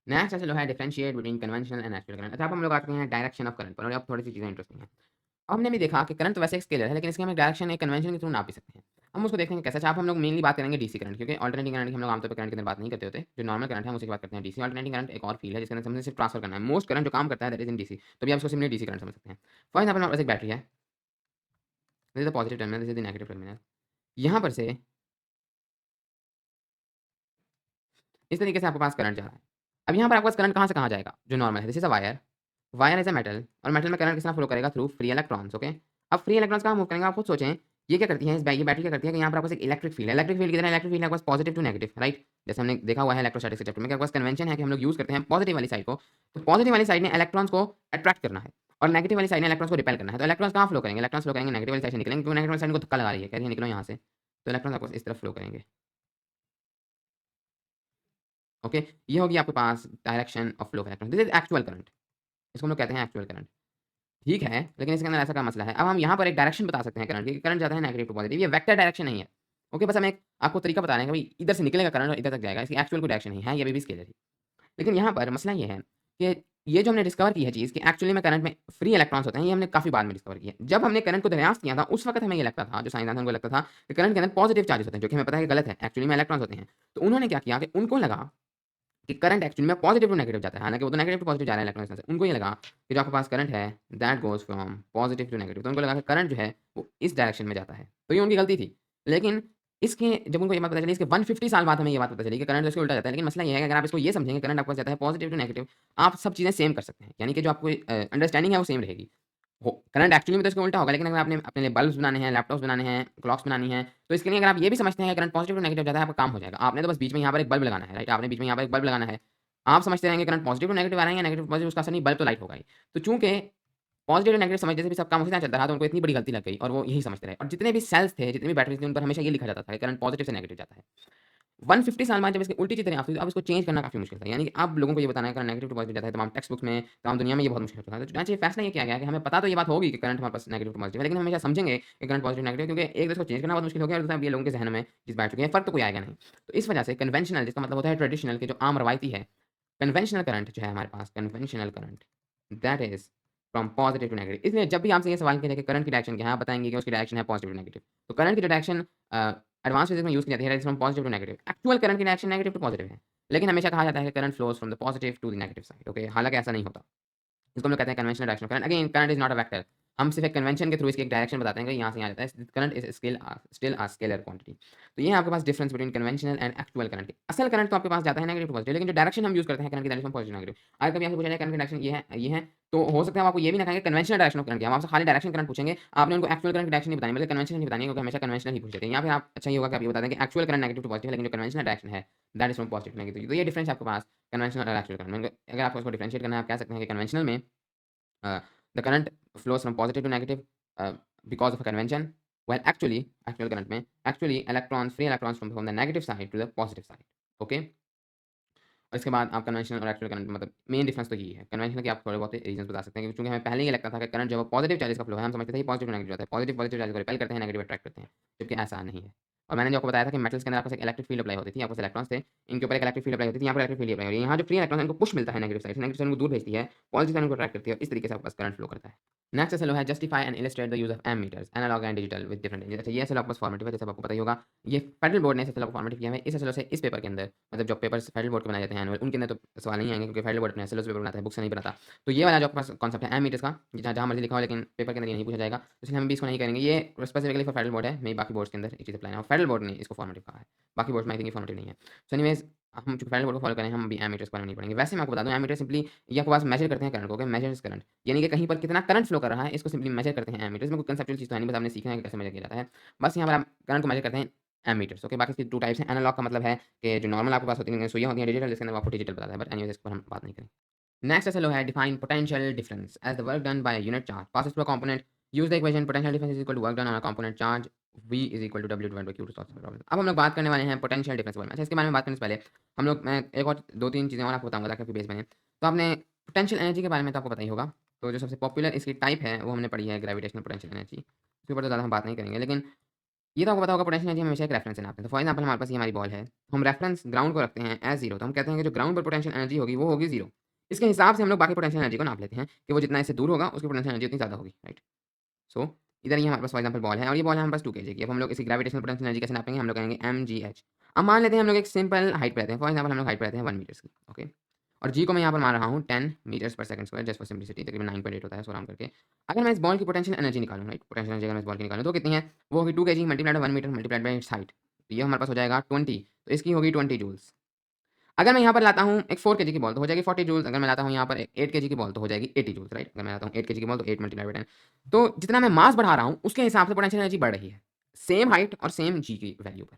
नेक्स्ट ऐसे लो है differentiate between conventional and natural current. अच्छा, अब हम लोग आ चुके हैं डायरेक्शन ऑफ करंट पर, और अब थोड़ी-सी चीज़ें इंटरेस्टिंग हैं। अब हमने भी देखा कि करंट तो वैसे एक स्केलर है, लेकिन इसकी हम एक डायरेक्शन एक कन्वेंशन के थ्रू नाप भी सकते हैं। हम उसको देखेंगे कैसे। अच्छा, अब हम लोग मेनली बात करेंगे डीसी करंट, क्योंकि अल्टरनेटिंग करंट की हम लोग आमतौर पे करंट के अंदर बात नहीं करते होते। जो नॉर्मल करंट है हम उसी की बात करते हैं। डीसी अल्टरनेटिंग करंट एक और फील्ड है जिसके अंदर हमने सिर्फ ट्रांसफर करना है। मोस्ट करंट जो काम करता है दैट इज़ इन डीसी। तभी आप इसको सिंपली डीसी करंट समझ सकते हैं। फॉर एग्जांपल हमारे पास एक बैटरी है। This is the positive terminal, this is the negative terminal. यहाँ पर से इस तरीके से आपके पास करंट जा रहा है। अब यहाँ पर आपके पास करंट कहाँ से कहाँ जाएगा? जो नॉर्मल है, this is a wire. Wire is a metal और मेटल में करंट किस तरह फ्लो करेगा? Through free electrons, okay? अब फ्री इलेक्ट्रॉन्स कहाँ मूव करेंगे? आप खुद सोचें। ये क्या करती है, ये बैटरी क्या करती है कि यहाँ पर आपके पास एक इलेक्ट्रिक फील्ड है। इलेक्ट्रिक फील्ड कितना है? इलेक्ट्रिक फील्ड है आपके पास पॉजिटिव टू नेगेटिव, राइट? जैसे हमने देखा हुआ है इलेक्ट्रोस्टैटिक्स के चैप्टर में कि आपके पास कन्वेंशन है कि हम लोग यूज़ करते हैं पॉजिटिव वाली साइड को। तो पॉजिटिव वाली साइड ने इलेक्ट्रॉन्स को अट्रैक्ट करना है और नेगेटिव वाली साइड ने इलेक्ट्रॉन्स को रिपेल करना है। तो इलेक्ट्रॉन्स कहाँ फ्लो करेंगे? इलेक्ट्रॉन्स फ्लो करेंगे नेगेटिव वाली साइड से निकलेंगे, क्योंकि नेगेटिव वाली साइड इनको धक्का लगा रही है, कह रही है निकलो यहाँ से। तो इलेक्ट्रॉन्स आपको इस तरफ फ्लो करेंगे, ओके? ये होगी आपके पास direction of flow of electrons. This is actual current. इसको हम लोग कहते हैं एक्चुअल करंट। ठीक है, लेकिन इसके अंदर ऐसा क्या मसला है? अब हम यहाँ पर एक डायरेक्शन बता सकते हैं करंट की, कि करंट जाता है नेगेटिव टू पॉजिटिव। ये वेक्टर डायरेक्शन नहीं है, ओके? बस हम एक आपको तरीका बता रहे हैं कि भई इधर से निकलेगा करंट और इधर तक जाएगा। इसकी एक्चुअल कोई डायरेक्शन नहीं है, ये अभी भी स्केलर है। लेकिन यहाँ पर मसला ये है कि ये जो हमने डिस्कवर की है चीज़ कि एक्चुअली में करंट में फ्री इलेक्ट्रॉन्स होते हैं, ये हमने काफ़ी बाद में डिस्कवर की है। जब हमने करंट को दरियाफ़्त किया था, उस वक़्त हमें ये लगता था, जो साइंसदान थे उनको लगता था कि करंट के अंदर पॉजिटिव चार्जेस होते हैं, जो कि हमें पता है कि गलत है। एक्चुअली में इलेक्ट्रॉन्स होते हैं। तो उन्होंने क्या किया कि उनको लगा कि करंट एक्चुअली में पॉजिटिव टू नेगेटिव जाता है। हालाँकि वो तो नेगेटिव टू पॉजिटिव जा रहा है इलेक्ट्रॉन से। उनको ये लगा कि जो आपके पास करंट है that goes from positive to negative. तो उनको लगा कि करंट जो है वो इस डायरेक्शन में जाता है। तो ये उनकी गलती थी। लेकिन इसके जब उनको ये बात पता चली, इसके 150 साल बाद हमें ये बात पता चली कि करंट इसके उल्टा जाता है। लेकिन मसला ये है कि अगर आप इसको ये समझेंगे करंट आपके पास जाता है पॉजिटिव टू नेगेटिव, आप सब चीज़ें सेम कर सकते हैं। यानी कि जो आपको अंडरस्टैंडिंग है वो सेम रहेगी। करंट एक्चुअली में तो इसका उल्टा होगा, लेकिन अगर आपने अपने लिए बल्ब्स बनाने हैं, लैपटॉप्स बनाने हैं, क्लॉक्स बनानी है, तो इसके लिए अगर आप ये भी समझते हैं करंट पॉजिटिव टू नेगेटिव जाता है, आपका काम हो जाएगा। आपने तो बस बीच में यहाँ पर एक बल्ब लगाना है, राइट? आपने बीच में यहाँ पर एक बल्ब लगाना है। आप समझते रहेंगे करंट पॉजिटिव टू नेगेटिव आ रहा है या नेगेटिव टू पॉजिटिव, उसका असर नहीं, बल्ब तो लाइट होगा ही। तो चूँकि पॉजिटिव और नेगेटिव समझने से भी सब काम उसी तरह चलता रहा, तो उनको इतनी बड़ी गलती लग गई और वो यही समझते रहे। और जितने भी सेल्स थे, जितनी भी बैटरीज़ थी, उन पर हमेशा ये लिखा जाता था कि करंट पॉजिटिव से नेगेटिव जाता है। 150 साल बाद जब इसकी उल्टी चीज़ आई, अब इसको चेंज करना काफ़ी मुश्किल था। यानी कि अब लोगों को ये बताना है करंट नेगेटिव टू पॉजिटिव जाता है, तमाम टेक्स्ट बुक्स में, तमाम दुनिया में ये बहुत मुश्किल हो चुका है। तो चुनांचे फैसला ये किया गया कि हमें पता तो ये बात होगी कि करंट हमारे पास नेगेटिव टू पॉजिटिव है, लेकिन हम हमेशा समझेंगे कि करंट पॉजिटिव नेगेटिव, क्योंकि एक तो इसको चेंज करना बहुत मुश्किल हो गया और दूसरा अब ये लोगों के ज़हन में चीज़ बैठ चुकी है, फ़र्क तो कोई आएगा नहीं। तो इस वजह से कन्वेंशनल, जिसका मतलब होता है ट्रेडिशनल, के जो आम रवायती है, कन्वेंशनल करंट जो है हमारे पास, conventional current, that is from positive to negative. इसलिए जब भी आपसे ये सवाल किया जाए कि करंट की डायरेक्शन क्या है, आप बताएँगे कि उसकी डायरेक्शन है पॉजिटिव टू नेगेटिव। तो करंट की जो डायरेक्शन एडवांस फिजिक्स में यूज़ की जाती है from positive to negative. Actual current की डायरेक्शन नेगेटिव टू पॉजिटिव है। लेकिन हमेशा कहा जाता है कि current flows from the positive to the negative side, okay? हालाँकि ऐसा नहीं होता। इसको हम लोग कहते हैं conventional direction current. Again current is not a vector. हम सिर्फ एक कन्वेंशन के थ्रू इसकी एक डायरेक्शन बताते हैं कि यहाँ से यहाँ जाता है। Current is still a scalar quantity. तो ये है आपके पास difference between conventional and actual current. असल करंट तो आपके पास जाता है नेगेटिव टू पॉजिटिव, लेकिन जो डायरेक्शन हम यूज़ करते हैं करंट की डायरेक्शन पॉजिटिव नेगेटिव। अगर कभी आपसे पूछा जाए करंट की डायरेक्शन ये है, तो हो सकता है हम आपको ये भी ना कहेंगे कन्वेंशनल डायरेक्शन ऑफ करंट क्या है। हम आपसे खाली डायरेक्शन करंट पूछेंगे, आपने उनको एक्चुअल करंट की डायरेक्शन नहीं बतानी, बल्कि कन्वेंशनल नहीं बतानी, क्योंकि हमेशा कन्वेंशनल ही पूछ लेते हैं। या फिर आप अच्छा ये होगा कि आप ये बता दें कि actual current negative to positive है, लेकिन जो कन्वेंशनल डायरेक्शन है that is from positive to negative. तो ये डिफरेंस है आपके पास कन्वेंशनल और एक्चुअल करंट में। अगर आपको इसको डिफरेंशिएट करना है, आप कह सकते हैं कि कन्वेंशनल में the current flows from positive to negative uh, because of a convention, while actual current में free electrons from the negative side to the positive side, okay? और इसके बाद आप कन्वेंशनल और एक्चुअल करंट, मतलब मेन डिफरेंस तो यही है। कन्वेंशनल के आप थोड़े बहुत रीजंस बता सकते हैं, क्योंकि हमें पहले ये लगता था कि करंट जब पॉजिटिव चार्जेस का फ्लो है, हम समझते थे पॉजिटिव नेगेटिव जाता है, पॉजिटिव पॉजिटिव चार्ज को रिपेल करते हैं, नेगेटिव अट्रैक्ट करते हैं, जबकि ऐसा नहीं है। और मैंने जो आपको बताया था कि मेटल्स के अंदर आपको एक इलेक्ट्रिक फील्ड अप्लाई होती थी, आपको इलेक्ट्रॉन्स थे, इनके ऊपर एक इलेक्ट्रिक फील्ड अप्लाई होती थी, यहाँ पर इलेक्ट्रिक फील्ड अप्लाई हो रही है। यहाँ जो फ्री इलेक्ट्रॉन है, इनको पुश मिलता है नेगेटिव साइड से, नेगेटिव साइड को दूर भेजती है, पॉजिटिव साइड को अट्रैक्ट करती है, और इस तरीके से आपके पास करंट फ्लो करता है। नेक्स्ट एसएलओ है justify and illustrate the use of ammeters, analogue and digital with different ranges. अच्छा, ये एसएलओ आपके पास फॉर्मेटिव है, जैसे आपको पता ही होगा। ये फेडरल बोर्ड ने इस एसएलओ को फॉर्मेटिव किया है। इस एसएलओ से इस पेपर के अंदर, मतलब जो पेपर्स फेडरल बोर्ड के बनाए जाते हैं एनुअल, उनके अंदर तो सवाल नहीं आएंगे, क्योंकि फेडरल बोर्ड अपने एसएलओ से पेपर बनाता है, बुक से नहीं बनाता। तो ये वाला जो आपके पास कॉन्सेप्ट है एमीटर्स का, जहाँ जहाँ मर्जी लिखा हो, लेकिन पेपर के अंदर ये नहीं पूछा जाएगा, इसलिए हम भी इसको नहीं करेंगे। ये स्पेसिफिकली फॉर फेडरल बोर्ड है, मेरी बाकी बोर्ड्स के अंदर ये चीज़ अप्लाई है, और फेडरल बोर्ड ने इसको फॉर्मेटिव कहा है। बाकी बोर्ड में आई थिंक ये फॉर्मेटिव नहीं है। सो एनीवेज, हम चूँकि फेडरल बोर्ड को फॉलो करें, हम भी एमीटर्स को नहीं पढ़ेंगे। वैसे मैं आपको बता दूँ, एमीटर सिंपली ये आपके पास मेजर करते हैं करंट को, मेजर्स करंट, यानी कि कहीं पर कितना करंट फ्लो कर रहा है, इसको सिंपली मेजर करते हैं एमीटर्स में। कोई कंसेप्चुअल चीज़ तो है नहीं, बस आपने सीखना है कि कैसे मेजर किया जाता है। बस यहाँ पर आप करंट को मेजर करते हैं एमीटर्स, ओके? बाकी इसकी 2 टाइप्स हैं। एनालॉग का मतलब है कि जो नॉर्मल आपके पास होती हैं सुइयाँ होती हैं, डिजिटल जिसके अंदर आपको डिजिटल बताता है, बट एनीवेज इस पर हम बात नहीं करेंगे। Next SLO है define potential difference as the work done by a unit charge passes through a component. Use the equation potential difference is equal to work done on a component charge V is equal to W divided by Q to solve the problem. अब हम लोग बात करने वाले हैं potential difference के बारे में। अच्छा, इसके बारे में बात करने से पहले हम लोग, मैं एक और 2-3 चीज़ें और आपको बताऊंगा ताकि आपकी बेस बने। तो आपने पोटेंशियल एनर्जी के बारे में तो आपको पता ही होगा। तो जो सबसे पॉपुलर इसकी टाइप है वो हमने पढ़ी है ग्रेविटेशनल पोटेंशियल एनर्जी। उसके ऊपर तो ज़्यादा हम बात नहीं करेंगे, लेकिन ये तो आपको पता होगा पोटेंशियल एनर्जी हमेशा एक रेफरेंस से नापते हैं। तो फॉर एग्जांपल हमारे पास ये हमारी बॉल है, हम रेफरेंस ग्राउंड को रखते हैं एज जीरो, तो हम कहते हैं कि जो ग्राउंड पर पोटेंशियल एनर्जी होगी वो होगी जीरो। इसके हिसाब से हम लोग बाकी पोटेंशियल एनर्जी को नाप लेते हैं कि वो जितना इससे दूर होगा उसकी पोटेंशियल एनर्जी उतनी ज़्यादा होगी, राइट? सो इधर ये हमारे पास फॉर एग्जांपल बॉल है, और ये बॉल है हमारे पास 2 केजी की। अब हम लोग इसकी ग्रेविटेशनल पोटेंशियल एनर्जी कैसे नापेंगे? हम लोग कहेंगे mgh। अब मान लेते हैं हम लोग एक सिंपल हाइट पे रहते हैं, फॉर एग्जांपल हम लोग हाइट पे रहते हैं 1 मीटर्स की, ओके? और जी को मैं यहाँ पर मान रहा हूँ 10 मीटर्स पर second square, just for simplicity, तकरीबन 9.8 होता है इसको राउंड करके। अगर मैं इस बॉल की पोटेंशियल एनर्जी निकालूँ, राइट? पोटेंशियल एनर्जी अगर मैं इस बॉल की निकालूँ तो कितनी है? वो होगी 2 KG multiplied by 1 metre multiplied by its height. तो ये हमारे पास हो जाएगा 20, तो इसकी होगी 20 जूल्स। अगर मैं यहाँ पर लाता हूँ एक 4 केजी की बॉल तो हो जाएगी 40 जूल्स। अगर मैं लाता हूँ यहाँ पर 8 केजी की बॉल तो हो जाएगी 80 जूल्स, राइट? अगर मैं लाता हूँ 8 केजी की बॉल तो 8 मल्टीप्लाइड बाय 10। तो जितना मैं मास बढ़ा रहा हूँ उसके हिसाब से पोटेंशियल एनर्जी बढ़ रही है, सेम हाइट और सेम जी की वैल्यू पर।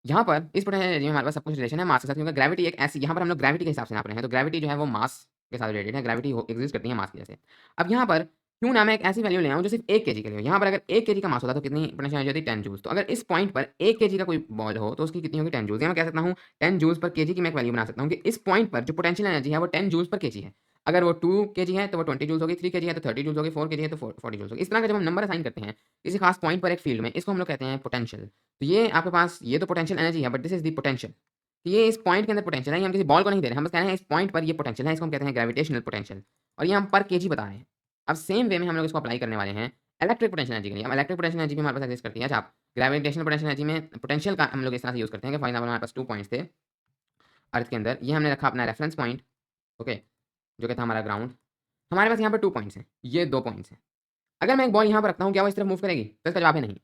यहाँ पर इस पोटेंशियल एनर्जी में हमारे पास सब कुछ रिलेशन है मास के साथ, क्योंकि ग्रेविटी एक ऐसी, यहाँ पर हम लोग ग्रेविटी के हिसाब से नाप रहे हैं, तो ग्रेविटी जो है वो मास के साथ रिलेटेड है, ग्रेविटी एग्जिस्ट करती है मास की वजह से। अब यहाँ पर क्यों ना मैं एक ऐसी वैल्यू ले आऊँ जो सिर्फ 1 केजी के लिए हो। यहाँ पर अगर 1 केजी का मास होता तो कितनी पोटेंशियल एनर्जी होती? 10 जूल्स। तो अगर इस पॉइंट पर 1 केजी का कोई बॉल हो तो उसकी कितनी होगी? 10 जूल्स। या मैं कह सकता हूँ 10 जूल्स पर केजी की मैं एक वैल्यू बना सकता हूँ कि इस पॉइंट पर जो पोटेंशियल एनर्जी है वो 10 जूल्स पर केजी है। अगर वो 2 केजी है तो वो 20 जूल्स होगी, 3 केजी है तो 30 जूल्स होगी, 4 केजी है तो 40 जूल्स होगी। इस तरह का जब हम नंबर असाइन करते हैं किसी खास पॉइंट पर एक फील्ड में, इसको हम लोग कहते हैं पोटेंशियल। तो ये आपके पास ये तो पोटेंशियल एनर्जी है, but this is the potential. तो ये इस पॉइंट के अंदर पोटेंशियल है, ये हम किसी बॉल को नहीं दे रहे हैं, हम बस कह रहे हैं इस पॉइंट पर ये पोटेंशियल है, इसको हम कहते हैं ग्रेविटेशनल पोटेंशियल, और ये हम पर केजी बता रहे हैं। अब सेम वे में हम लोग इसको अप्लाई करने वाले हैं इलेक्ट्रिक पोटेंशियल एनर्जी के लिए। अब इलेक्ट्रिक पोटेंशियल एनर्जी भी हमारे पास एग्जिस्ट करती है। अच्छा, आप ग्रेविटेशनल पोटेंशियल एनर्जी में पोटेंशियल का हम लोग इस तरह से यूज़ करते हैं कि फॉर एग्जाम्पल हमारे पास 2 पॉइंट्स थे अर्थ के अंदर, ये हमने रखा अपना रेफरेंस पॉइंट, ओके, जो कि था हमारा ग्राउंड। हमारे पास यहाँ पर 2 पॉइंट्स हैं, ये 2 पॉइंट्स हैं। अगर मैं एक बॉल यहाँ पर रखता हूँ, क्या वो इस तरफ मूव करेगी? तो इसका जवाब है नहीं।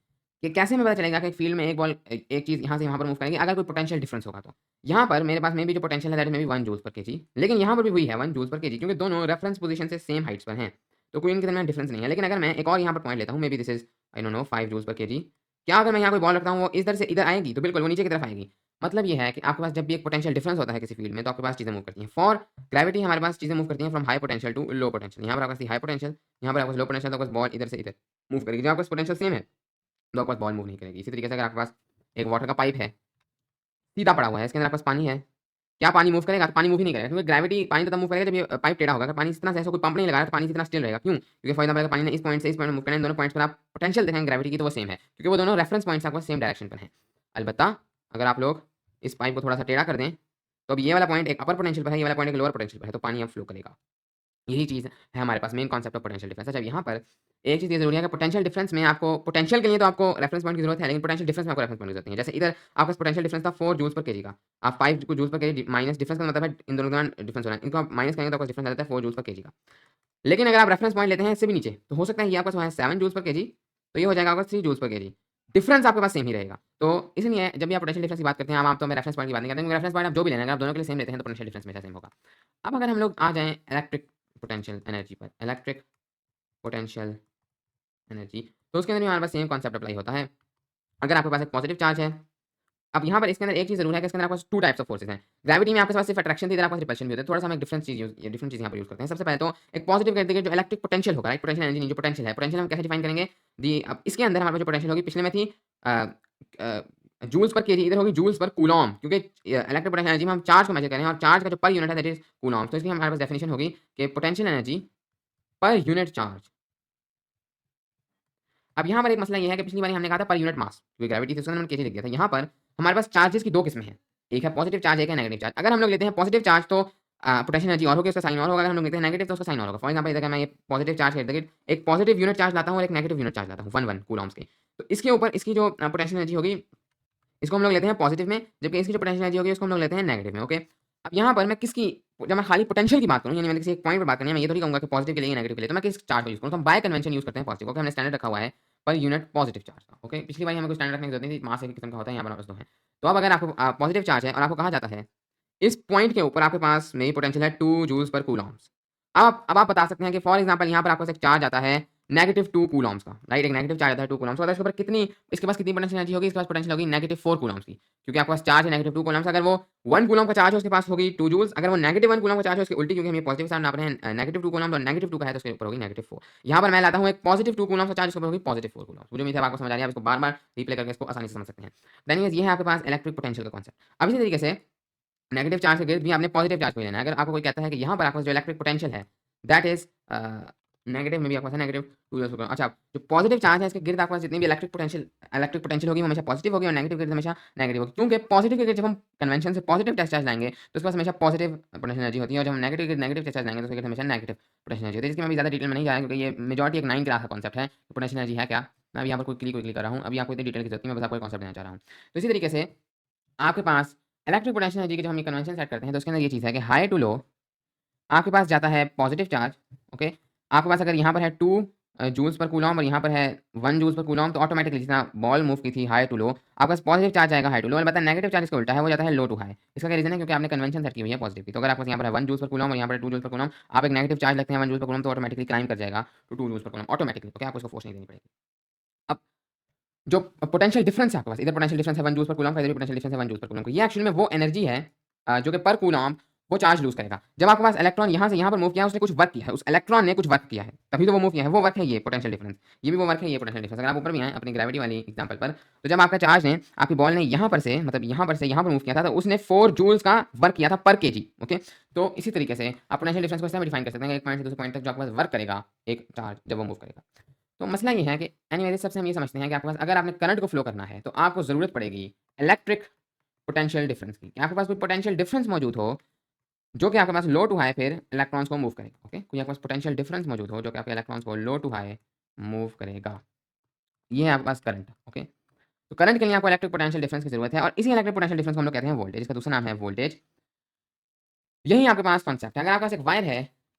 कि कैसे हमें पता चलेगा कि एक फील्ड में एक बॉल एक चीज़ यहाँ से यहाँ पर मूव करेगी? अगर कोई पोटेंशियल डिफरेंस होगा तो। यहाँ पर मेरे पास में भी जो पोटेंशियल है that is maybe 1 joules per KG, लेकिन यहाँ पर भी वही है 1 जूल्स पर केजी, क्योंकि दोनों रेफरेंस पोजीशन से सेम हाइट्स पर हैं। तो कोई इनके दरमियान डिफरेंस नहीं है। लेकिन अगर मैं एक और यहाँ पर पॉइंट लेता हूँ, maybe this is I don't know 5 joules per KG. क्या अगर मैं यहाँ कोई बॉल रखता हूँ वो इधर से इधर आएगी? तो बिल्कुल वो नीचे की तरफ आएगी। मतलब ये है कि आपके पास जब भी एक पोटेंशियल डिफरेंस होता है किसी फील्ड में तो आपके पास चीज़ें मूव करती हैं। फॉर ग्रेविटी हमारे पास चीज़ें मूव करती हैं from high potential to low potential. यहाँ पर आपके पास हाई पोटेंशियल, यहाँ पर आपके पास लो पोटेंशियल, तो आपके पास बॉल इधर से इधर मूव करेगी। जब आपके पास पोटेंशियल सेम है तो आपके पास बॉल मूव नहीं करेगी। इसी तरीके से अगर आपके पास एक वाटर का पाइप है, सीधा पड़ा हुआ है, इसके अंदर आपके पास पानी है, क्या पानी मूव करेगा? तो पानी मूव ही नहीं करेगा, क्योंकि ग्रेविटी पानी तब मूव करेगा जब ये पाइप टेढ़ा होगा। अगर पानी इस तरह से ऐसा कोई पंप नहीं लगाया तो पानी इसी तरह स्टिल रहेगा। क्यों? क्योंकि फॉर एग्जांपल अगर पानी ने इस पॉइंट से इस पॉइंट में मूव करना है, इन दोनों पॉइंट्स पर आप पोटेंशियल देखेंगे ग्रेविटी की तो वो सेम है, क्योंकि वो दोनों रेफरेंस पॉइंट्स आपके पास सेम डायरेक्शन पर हैं। अलबत्ता अगर आप लोग इस पाइप को थोड़ा-सा टेढ़ा कर दें, तो अब ये वाला पॉइंट एक अपर पोटेंशियल पर है, ये वाला पॉइंट एक लोअर पोटेंशियल पर है, तो पानी अब फ्लो करेगा। यही चीज़ है हमारे पास main concept of potential difference. अच्छा, अब यहाँ पर एक चीज़ ये ज़रूरी है कि पोटेंशियल डिफरेंस में आपको पोटेंशियल के लिए तो आपको रेफरेंस पॉइंट की ज़रूरत है, लेकिन पोटेंशियल डिफरेंस में आपको रेफरेंस पॉइंट की ज़रूरत नहीं है। जैसे इधर आपके पास पोटेंशियल डिफरेंस था 4 जूल्स पर केजी का, आप 5 joules per KG minus difference का मतलब है इन दोनों के दरमियान डिफरेंस हो रहा है। इनको आप माइनस करेंगे तो आपको डिफरेंस आ जाता है 4 जूल्स पर केजी का। लेकिन अगर आप रेफरेंस पॉइंट लेते हैं इससे भी नीचे, तो हो सकता है ये आपके पास 7 जूल्स पर केजी, तो ये हो जाएगा आपका 3 जूल्स पर केजी। डिफरेंस आपके पास सेम ही रहेगा। तो इसलिए जब भी आप पोटेंशियल डिफरेंस की बात करते हैं, हम आमतौर में रेफरेंस पॉइंट की बात नहीं करते, क्योंकि रेफरेंस पॉइंट आप जो भी लेना है, अगर आप दोनों के लिए सेम लेते हैं तो पोटेंशियल डिफरेंस हमेशा सेम होगा। अब अगर हम लोग आ जाएँ इलेक्ट्रिक पोटेंशियल एनर्जी पर, इलेक्ट्रिक पोटेंशियल एनर्जी, तो उसके अंदर भी हमारे पास सेम कॉन्सेप्ट अप्लाई होता है। अगर आपके पास एक पॉजिटिव चार्ज है, अब यहाँ पर इसके अंदर एक चीज़ ज़रूर है कि इसके अंदर आपके पास 2 टाइप्स ऑफ फोर्सेस हैं। ग्रेविटी में आपके पास सिर्फ अट्रैक्शन थी, इधर आपके पास रिपल्शन भी होता है। थोड़ा-सा हम एक डिफरेंट चीज़ यहाँ पर यूज़ करते हैं। सबसे पहले तो एक पॉजिटिव कहते हैं जो इलेक्ट्रिक पोटेंशियल होगा, राइट? पोटेंशियल एनर्जी नहीं, जो पोटेंशियल है, पोटेंशियल हम कैसे डिफाइन करेंगे? अब इसके अंदर हमारे पास जो पोटेंशियल होगी पिछले में थी जूल्स पर केजी, इधर होगी जूल्स पर कूलम्ब, क्योंकि इलेक्ट्रिक पोटेंशियल एनर्जी में हम चार्ज को मेजर कर रहे हैं और चार्ज का जो पर यूनिट है दैट इज़ कूलम्ब। तो इसलिए हमारे पास डेफिनिशन होगी कि पोटेंशियल एनर्जी पर यूनिट चार्ज। अब यहाँ पर एक मसला ये है कि पिछली बारी हमने कहा था पर यूनिट मास, क्योंकि ग्रेविटी थी उसके अंदर हमने केजी लिख दिया था। यहाँ पर हमारे पास चार्जेस की 2 किस्में हैं, एक है पॉजिटिव चार्ज, एक है नेगेटिव चार्ज। अगर हम लोग लेते हैं पॉजिटिव चार्ज तो पोटेंशियल एनर्जी और होगी, उसका साइन और होगा। अगर हम लोग लेते हैं नेगेटिव तो उसका साइन और होगा। फॉर एग्जांपल इधर मैं ये पॉजिटिव चार्ज के इर्द-गिर्द एक पॉजिटिव यूनिट चार्ज लाता हूँ और एक नेगेटिव यूनिट चार्ज लाता हूँ 1 1 कूलम्ब्स की। तो इसके ऊपर इसकी जो पोटेंशियल एनर्जी होगी, इसको हम लोग लेते हैं पॉजिटिव में, जबकि इसकी जो पोटेंशियल एनर्जी होगी उसको हम लोग लेते हैं नेगेटिव में, ओके। अब यहाँ पर मैं किसकी, जब मैं खाली पोटेंशियल की बात करूँ, यानी मैंने किसी एक पॉइंट पर बात करनी है, मैं ये थोड़ी कहूँगा कि पॉजिटिव के लिए या नेगेटिव के लिए, तो मैं किस चार्ज को यूज़ करूँ, तो हम बाय कन्वेंशन यूज़ करते हैं पॉजिटिव, ओके। हमने स्टैंडर्ड रखा हुआ है पर यूनिट पॉजिटिव चार्ज का, ओके। पिछली बार हमें कोई स्टैंडर्ड रखने की जरूरत नहीं थी, मास एक किस्म का होता है, यहाँ पर हमारे पास 2 है। तो अब अगर आपको पॉजिटिव चार्ज है और आपको कहा जाता है इस पॉइंट के ऊपर आपके पास मेरी पोटेंशियल है 2 जूल्स पर कूलम्ब्स। अब आप बता सकते हैं कि फॉर एग्जांपल यहाँ पर आपके पास एक चार्ज आता है -2 कूलम्ब्स का, राइट? एक नेगेटिव चार्ज आता है 2 कूलम्ब्स का, तो इसके ऊपर कितनी, इसके पास कितनी पोटेंशियल एनर्जी होगी? इसके पास पोटेंशियल होगी -4 कूलम्ब्स की, क्योंकि आपके पास चार्ज है -2 कूलम्ब्स। अगर वो 1 कूलम्ब का चार्ज है उसके पास होगी 2 जूल्स, अगर वो -1 कूलम्ब का चार्ज है उसकी उल्टी, क्योंकि हम ये पॉजिटिव चार्ज नाप रहे हैं -2 कूलम्ब और -2 का है तो उसके ऊपर होगी -4। यहाँ पर मैं लाता हूँ एक +2 कूलम्ब का चार्ज, उसके ऊपर होगी +4 कूलम्ब। मुझे उम्मीद है आपको समझ आ रही है, आप इसको बार-बार रिप्ले करके इसको आसानी से समझ सकते हैं। देन ये है आपके पास इलेक्ट्रिक पोटेंशियल का कॉन्सेप्ट। अब इसी तरीके से नेगेटिव चार्ज के गिर्द भी आपने पॉजिटिव चार्ज को ही लेना है। अगर आपको कोई कहता है कि यहाँ पर आपके पास जो इलेक्ट्रिक पोटेंशियल है दैट इज़ नेगेटिव में भी आपके पास है -2 अच्छा, जो पॉजिटिव चार्ज है इसके गिर्द आपके पास जितनी भी इलेक्ट्रिक पोटेंशियल होगी वो हमेशा पॉजिटिव होगी और नेगेटिव के गिर्द हमेशा नेगेटिव होगी। क्योंकि पॉजिटिव के गिर्द जब हम कन्वेंशन से पॉजिटिव चार्ज लाएँगे तो उसके पास हमेशा पॉजिटिव पोटेंशियल एनर्जी होती है, और जब हम नेगेटिव के गिर्द नेगेटिव चार्ज लाएँगे तो उसके गिर्द हमेशा नेगेटिव पोटेंशियल एनर्जी होती है। इसकी मैं अभी ज़्यादा डिटेल में नहीं जा रहा क्योंकि ये मेजॉरिटी एक 9th क्लास का कॉन्सेप्ट है, पोटेंशियल एनर्जी है क्या? मैं अभी यहाँ पर क्विकली कर रहा हूँ। अभी आपको इतनी डिटेल की ज़रूरत नहीं है, मैं बस आपको एक कॉन्सेप्ट देना चाह रहा हूँ। तो इसी तरीके से आपके पास इलेक्ट्रिक पोटेंशियल एनर्जी के जो हम ये कन्वेंशन सेट करते हैं तो उसके अंदर ये चीज़ है कि हाई टू लो आपके पास जाता है पॉजिटिव चार्ज, ओके। आपके पास अगर यहाँ पर है 2 जूल्स पर कूलम्ब और यहाँ पर है 1 जूल्स पर कूलम्ब, तो ऑटोमेटिकली जितना बॉल मूव की थी हाई टू लो, आपके पास पॉजिटिव चार्ज आएगा हाई टू लो। अलबत्ता नेगेटिव चार्ज इसका उल्टा है, वो जाता है लो टू हाई। इसका क्या रीज़न है? क्योंकि आपने कन्वेंशन सेट की हुई है पॉजिटिव की। तो अगर आपके पास यहाँ पर है 1 जूल्स पर कूलम्ब और यहाँ पर है 2 जूल्स पर कूलम्ब, आप एक नेगेटिव चार्ज लगते हैं 1 जूल्स पर कूलम्ब तो ऑटोमेटिकली क्लाइम कर जाएगा to 2 joules per coulomb automatically, okay. आपको उसको फोर्स नहीं देनी पड़ेगी। अब जो पोटेंशियल डिफरेंस है आपके पास, इधर पोटेंशियल डिफरेंस है 1 जूल्स पर कूलम्ब का, इधर भी पोटेंशियल डिफरेंस है 1 जूल्स पर कूलम्ब का। ये एक्चुअली में वो एनर्जी है जो कि पर कूलम्ब वो चार्ज लूज़ करेगा। जब आपके पास इलेक्ट्रॉन यहाँ से यहाँ पर मूव किया है, उसने कुछ वर्क किया है, उस इलेक्ट्रॉन ने कुछ वर्क किया है, तभी तो वो मूव किया है। वो वर्क है ये पोटेंशियल डिफरेंस, ये भी वो वर्क है, ये पोटेंशियल डिफरेंस। अगर आप ऊपर भी आएँ अपनी ग्रेविटी वाली एग्जांपल पर, तो जब आपका चार्ज ने, आपकी बॉल ने यहाँ पर से, मतलब यहाँ पर से यहाँ पर मूव किया था, तो उसने 4 जूल्स का वर्क किया था पर केजी, ओके। तो इसी तरीके से आप पोटेंशियल डिफरेंस को इस तरह भी डिफाइन कर सकते हैं कि एक पॉइंट से दूसरे पॉइंट तक जो आपके पास वर्क करेगा एक चार्ज जब वो मूव करेगा। तो मसला ये है कि एनीवेज़ सबसे हम ये समझते हैं कि आपके पास अगर आपने करंट को फ्लो करना है, तो आपको ज़रूरत पड़ेगी इलेक्ट्रिक पोटेंशियल डिफरेंस की। कि आपके पास कोई पोटेंशियल डिफरेंस मौजूद हो जो कि आपके पास लो टू हाई फिर इलेक्ट्रॉन्स को मूव करेगा, ओके। कोई आपके पास पोटेंशियल डिफरेंस मौजूद हो जो कि आपके इलेक्ट्रॉन्स को लो टू हाई मूव करेगा। ये है आपके पास करंट, ओके। तो करंट के लिए आपको इलेक्ट्रिक पोटेंशियल डिफरेंस की ज़रूरत है, और इसी इलेक्ट्रिक पोटेंशियल डिफरेंस को हम लोग कहते हैं वोल्टेज। इसका दूसरा नाम है वोल्टेज। यही आपके पास कॉन्सेप्ट है। अगर आपके पास एक वायर है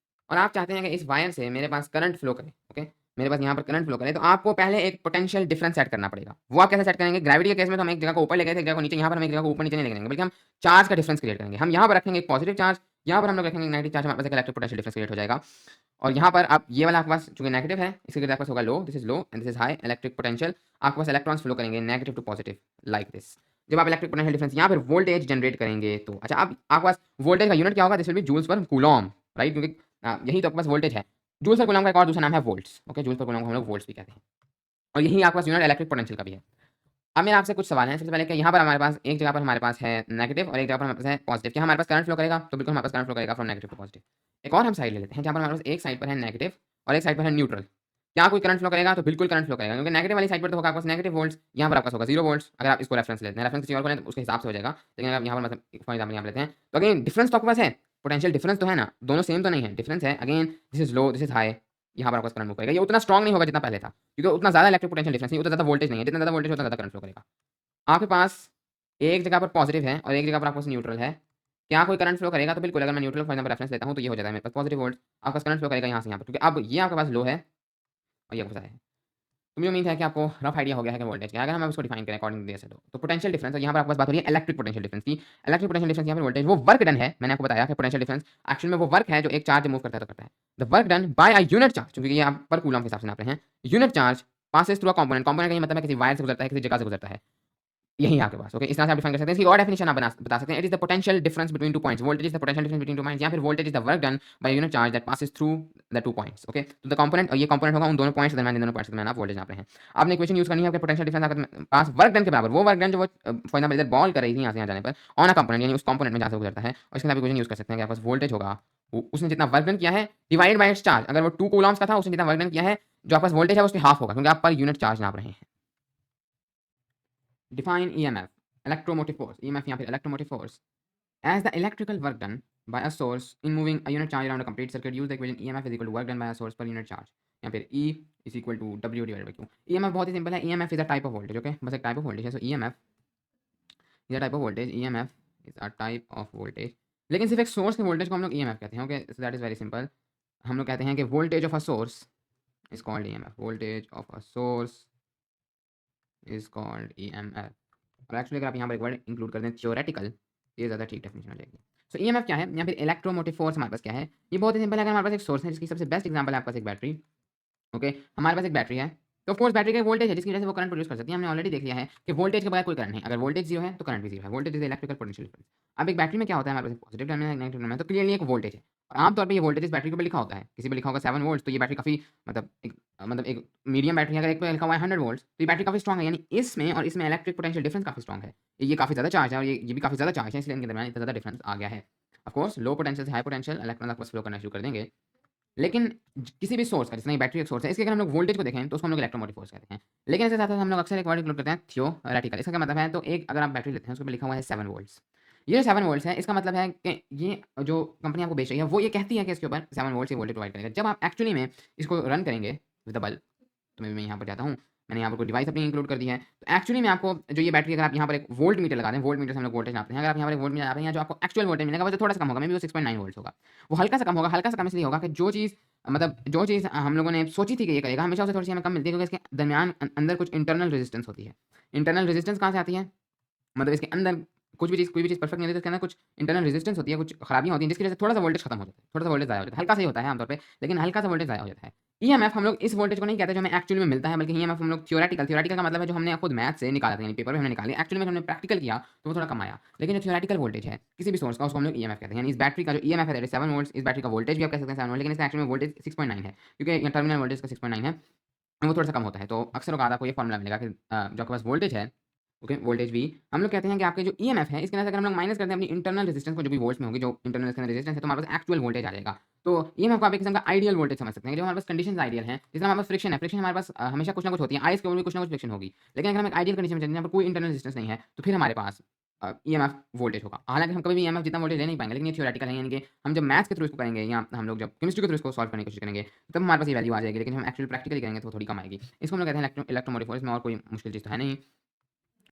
और आप चाहते हैं कि इस वायर से मेरे पास करंट फ्लो करे, ओके, मेरे पास यहाँ पर करंट फ्लो करे, तो आपको पहले एक पोटेंशियल डिफरेंस सेट करना पड़ेगा। वो आप कैसे सेट करेंगे? ग्रेविटी के केस में तो हम एक जगह को ऊपर ले गए थे, एक जगह को नीचे। यहाँ पर हम एक जगह को ऊपर नीचे नहीं लेके जाएंगे, बल्कि हम चार्ज का डिफरेंस क्रिएट करेंगे। हम यहाँ पर रखेंगे एक पॉजिटिव चार्ज, यहाँ पर हम लोग रखेंगे नेगेटिव चार्ज, हमारे पास एक इलेक्ट्रिक पोटेंशियल डिफरेंस क्रिएट हो जाएगा। और यहाँ पर आप ये वाला आपके पास चूँकि नेगेटिव है, इसके आपके पास होगा low, this is low and this is high electric potential. आपके पास इलेक्ट्रॉन्स फ्लो करेंगे negative to positive like this. जब आप इलेक्ट्रिक पोटेंशियल डिफरेंस यहाँ पर वोल्टेज जनरेट करेंगे तो अच्छा अब आपके पास वोल्टेज का यूनिट क्या होगा? This will be joules per coulomb, right? क्योंकि यही तो आपके पास वोल्टेज है। जूल्स पर कूलम्ब का एक और दूसरा नाम है volts, okay? Joules per coulomb को हम लोग वोल्ट्स भी कहते हैं और यही आपके पास यूनिट इलेक्ट्रिक पोटेंशियल का भी है। अब मेरा आपसे कुछ सवाल है। सबसे पहले कि यहाँ पर हमारे पास एक जगह पर हमारे पास है नेगेटिव और एक जगह पर हमारे पास है पॉजिटिव। क्या हमारे पास करंट फ्लो करेगा? तो बिल्कुल हमारे पास करंट फ्लो करेगा फ्रॉम नेगेटिव टू पॉजिटिव। एक और हम साइड ले लेते हैं जहाँ पर हमारे पास एक साइड पर है नेगेटिव और एक साइड पर है न्यूट्रल। क्या कोई करंट फ्लो करेगा? तो बिल्कुल करंट फ्लो करेगा क्योंकि नेगेटिव वाली साइड पर तो होगा आपके पास नेगेटिव वोल्ट्स, यहाँ पर आपके पास होगा 0 वोल्ट्स। अगर आप इसको रेफरेंस लेते हैं, रेफरेंस किसी और को लें तो उसके हिसाब से हो जाएगा। लेकिन अगर यहाँ पर मतलब फॉर एग्जाम्पल यहाँ पर लेते हैं तो अगेन डिफरेंस तो आपके पास है, पोटेंशियल डिफरेंस तो है ना, दोनों सेम तो नहीं है, डिफरेंस है। Again this is low, this is high, यहाँ पर आपका करंट फ्लो करेगा। ये उतना स्ट्रॉन्ग नहीं होगा जितना पहले था क्योंकि उतना ज़्यादा इलेक्ट्रिक पोटेंशियल डिफरेंस नहीं, उतना ज़्यादा वोल्टेज नहीं है। जितना ज़्यादा वोल्टेज उतना ज़्यादा करंट फ्लो करेगा। आपके पास एक जगह पर पॉजिटिव है और एक जगह पर आपके पास न्यूट्रल है। क्या कोई करंट फ्लो करेगा? तो बिल्कुल अगर मैं न्यूट्रल फॉर एग्जाम्पल रेफरेंस लेता हूँ तो ये हो जाता है मेरे पास पॉजिटिव वोल्ट। आपके पास करंट फ्लो करेगा यहाँ से यहाँ पर क्योंकि अब ये आपके पास लो है और ये आपके पास हाई है। तो मुझे उम्मीद है कि आपको रफ आइडिया हो गया है कि वोल्टेज क्या है। अगर हम उसको डिफाइन करें अकॉर्डिंग टू दिस तो पोटेंशियल डिफरेंस, और यहाँ पर आपके पास बात हो रही है इलेक्ट्रिक पोटेंशियल डिफरेंस की। इलेक्ट्रिक पोटेंशियल डिफरेंस यहाँ पर वोल्टेज वो वर्क डन है। मैंने आपको बताया कि पोटेंशियल डिफरेंस एक्चुअल में वो वर्क है जो एक चार्ज मूव करता है तो करता है। The work done by a unit charge, क्योंकि ये आप पर कूलम के हिसाब से नाप रहे हैं। Unit charge passes through a component. Component का ये मतलब है किसी वायर से गुजरता है, किसी जगह से गुजरता है। यही आपके पास, ओके? इस तरह से आप डिफाइन कर सकते हैं। इसकी और डेफिनेशन आप बता सकते हैं। It is the potential difference between two points. Voltage is the potential difference between two points, या फिर voltage is the work done by unit charge that passes through the two points, okay? तो the component, और ये component होगा उन दोनों points के दरमियान, इन दोनों पॉइंट्स के दरमियान आप वोल्टेज नाप रहे हैं। आपने इक्वेशन यूज करनी है आपके पोटेंशियल डिफरेंस आपके पास वर्क डन के बराबर, वो वर्क डन जो वो फॉर एग्जांपल इधर बॉल कर रही थी यहाँ से यहाँ जाने पर ऑन अ कंपोनेंट, यानी उस कंपोनेंट में जहाँ से गुजरता है, और इसके साथ इक्वेशन यूज कर सकते हैं कि आपके पास वोल्टेज होगा उसने जितना वर्क डन किया है डिवाइडेड बाय इट्स चार्ज। अगर वो 2 कूलम्स का था, उसने जितना वर्क डन किया है, जो आपके पास वोल्टेज है उसके हाफ होगा क्योंकि आप पर यूनिट चार्ज नाप रहे हैं। Define EMF, electromotive force. EMF यहाँ पे electromotive force as the electrical work done by a source in moving a unit charge around a complete circuit. Use the equation EMF is equal to work done by a source per unit charge. यहाँ पे E is equal to W divided by Q. EMF बहुत ही simple है। EMF is a type of voltage, okay? बस एक type of voltage है। So EMF is a type of voltage. EMF is a type of voltage. लेकिन सिर्फ एक source के वोल्टेज को हम लोग EMF कहते हैं, okay? So that is very simple. हम लोग कहते हैं कि voltage of a source is called EMF। Voltage of a source is called EMF। और एक्चुअली अगर आप यहाँ पर एक वर्ड इंक्लूड कर दें थियोरेटिकल, ये ज़्यादा ठीक डेफिनेशन हो जाएगी। सो ईएमएफ क्या है? यहाँ पे इलेक्ट्रोमोटिव फोर्स हमारे पास क्या है? ये बहुत ही सिंपल है। अगर हमारे पास एक सोर्स है जिसकी सबसे बेस्ट एग्जांपल है आपके पास एक बैटरी, ओके? हमारे पास एक बैटरी है तो ऑफ कोर्स बैटरी का वोल्टेज है जिसकी वजह से वो करंट प्रोड्यूस कर सकती है। हमने ऑलरेडी देख लिया है कि वोल्टेज के बगैर कोई करंट नहीं। अगर वोल्टेज जीरो है तो करंट भी जीरो है। Voltage is electrical potential difference. अब एक बैटरी में क्या होता है? हमारे पास पॉजिटिव टर्मिनल है, नेगेटिव टर्मिनल है, तो क्लियरली एक वोल्टेज है और आमतौर पर ये वोल्टेज इस बैटरी के ऊपर लिखा होता है। किसी पे लिखा होगा 7 वोल्ट्स, तो ये बैटरी काफ़ी मतलब एक मीडियम बैटरी है। अगर एक पे लिखा हुआ है 100 वोल्ट्स तो ये बैटरी काफ़ी स्ट्रॉन्ग है, यानी इसमें और इसमें इलेक्ट्रिक पोटेंशियल डिफरेंस काफ़ी स्ट्रॉन्ग है। ये काफ़ी ज़्यादा चार्ज है और ये भी काफ़ी ज़्यादा चार्ज है, इसलिए इनके दरमियान इतना ज़्यादा डिफरेंस आ गया है। ऑफ कोर्स लो पोटेंशियल से हाई पोटेंशियल इलेक्ट्रॉन आपको फ्लो करना शुरू कर देंगे। लेकिन किसी भी सोर्स का, जितना ये बैटरी एक सोर्स है, इसके अगर हम लोग वोल्टेज को देखें तो उसको हम लोग इलेक्ट्रोमोटिव फोर्स कहते हैं। लेकिन इसके साथ साथ हम लोग अक्सर एक वर्ड इंक्लूड करते हैं थियोरेटिकल। इसका क्या मतलब है? तो एक अगर आप बैटरी लेते हैं उसके ऊपर लिखा हुआ है 7 वोल्ट्स। ये जो 7 वोल्ट्स है इसका मतलब है कि ये जो कंपनी आपको बेच रही है वो ये कहती है कि इसके ऊपर 7 वोल्ट्स ये वोल्टेज प्रोवाइड करेगा। जब आप एक्चुअली में इसको रन करेंगे विद द बल्ब, तो मैं यहाँ पर जाता हूँ, मैंने यहाँ पर कोई डिवाइस अपनी इंक्लूड कर दी है। तो एक्चुअली में आपको जो ये बैटरी, अगर आप यहाँ पर एक वोल्ट मीटर लगा दें, वोल्ट मीटर से हम लोग वोल्टेज नापते हैं, अगर आप यहाँ पर एक वोल्ट मीटर नाप रहे हैं, जो आपको एक्चुअल वोल्टेज मिलेगा वो जो थोड़ा सा कम होगा, मे बी वो 6.9 वोल्ट्स होगा। वो हल्का सा कम होगा। हल्का सा कम इसलिए होगा कि जो चीज़ हम लोगों ने सोची थी कि ये करेगा, हमेशा उससे थोड़ी सी हमें कम मिलती है क्योंकि इसके दरमियान अंदर कुछ इंटरनल रेजिस्टेंस होती है। इंटरनल रेजिस्टेंस कहाँ से आती है? मतलब इसके अंदर कोई भी चीज़ परफेक्ट नहीं होती, तो इसके अंदर कुछ इंटरनल रेजिस्टेंस होती है, कुछ खराबियाँ होती हैं जिसकी वजह से थोड़ा सा वोल्टेज खत्म हो जाता है, थोड़ा सा वोल्टेज ज़ाया हो जाता है। हल्का सा ही होता है आमतौर पे, लेकिन हल्का सा वोल्टेज ज़ाया हो जाता है। ईएमएफ हम लोग इस वोल्टेज को नहीं कहते जो हमें एक्चुअली में मिलता है, बल्कि ईएमएफ हम लोग थियोरेटिकल का मतलब है जो हमने खुद मैथ से निकाला था, यानी पेपर में हमने निकाली। एक्चुअली में हमने प्रैक्टिकल किया तो वो थोड़ा कम आया। लेकिन जो थियोरेटिकल वोल्टेज है किसी भी सोर्स का, उसको हम लोग ईएमएफ कहते हैं। यानी इस बैटरी का जो ईएमएफ है दैट इज 7 वोल्ट्स। इस बैटरी का वोल्टेज भी आप कह सकते हैं 7 वोल्ट, लेकिन इसका एक्चुअली में वोल्टेज 6.9 है क्योंकि टर्मिनल वोल्टेज का 6.9 है, वो थोड़ा सा कम होता है। तो अक्सर औकात आपको ये फॉर्मूला मिलेगा कि जो आपके पास वोल्टेज है, ओके, वोल्टेज भी हम लोग कहते हैं कि आपके जो ईएमएफ है इसके अंदर अगर हम लोग माइनस करते हैं अपनी इंटरनल रेजिस्टेंस को, जो भी वोल्ट्स में होगी, जो इंटरनल इसके अंदर रेजिस्टेंस है, तो हमारे पास एक्चुअल वोल्टेज आ जाएगा। तो ईएमएफ को आप एक किस्म का आइडियल वोल्टेज समझ सकते हैं, जो हमारे पास कंडीशंस आइडियल हैं। जिसमें हमारे पास फ्रिक्शन है, फ्रिक्शन हमारे पास हमेशा कुछ ना कुछ होती है, आइस के ऊपर भी कुछ ना कुछ फ्रिक्शन होगी। लेकिन अगर हम एक आइडियल कंडीशन में चलते हैं जहाँ पर कोई इंटरनल रेजिस्टेंस नहीं है, तो फिर हमारे पास ईएमएफ वोल्टेज होगा। हालांकि हम कभी भी ईएमएफ जितना वोल्टेज ले नहीं पाएंगे, लेकिन ये थ्योरेटिकल है, यानी कि हम जब मैथ्स के थ्रू इसको करेंगे या हम लोग जब केमिस्ट्री के थ्रू इसको सॉल्व करने की कोशिश करेंगे तब हमारे पास ये वैल्यू आ जाएगी। लेकिन हम एक्चुअली प्रैक्टिकली करेंगे तो थोड़ी कम आएगी। इसको हम लोग कहते हैं इलेक्ट्रोमोटिव फोर्स। में और कोई मुश्किल चीज़ तो है नहीं।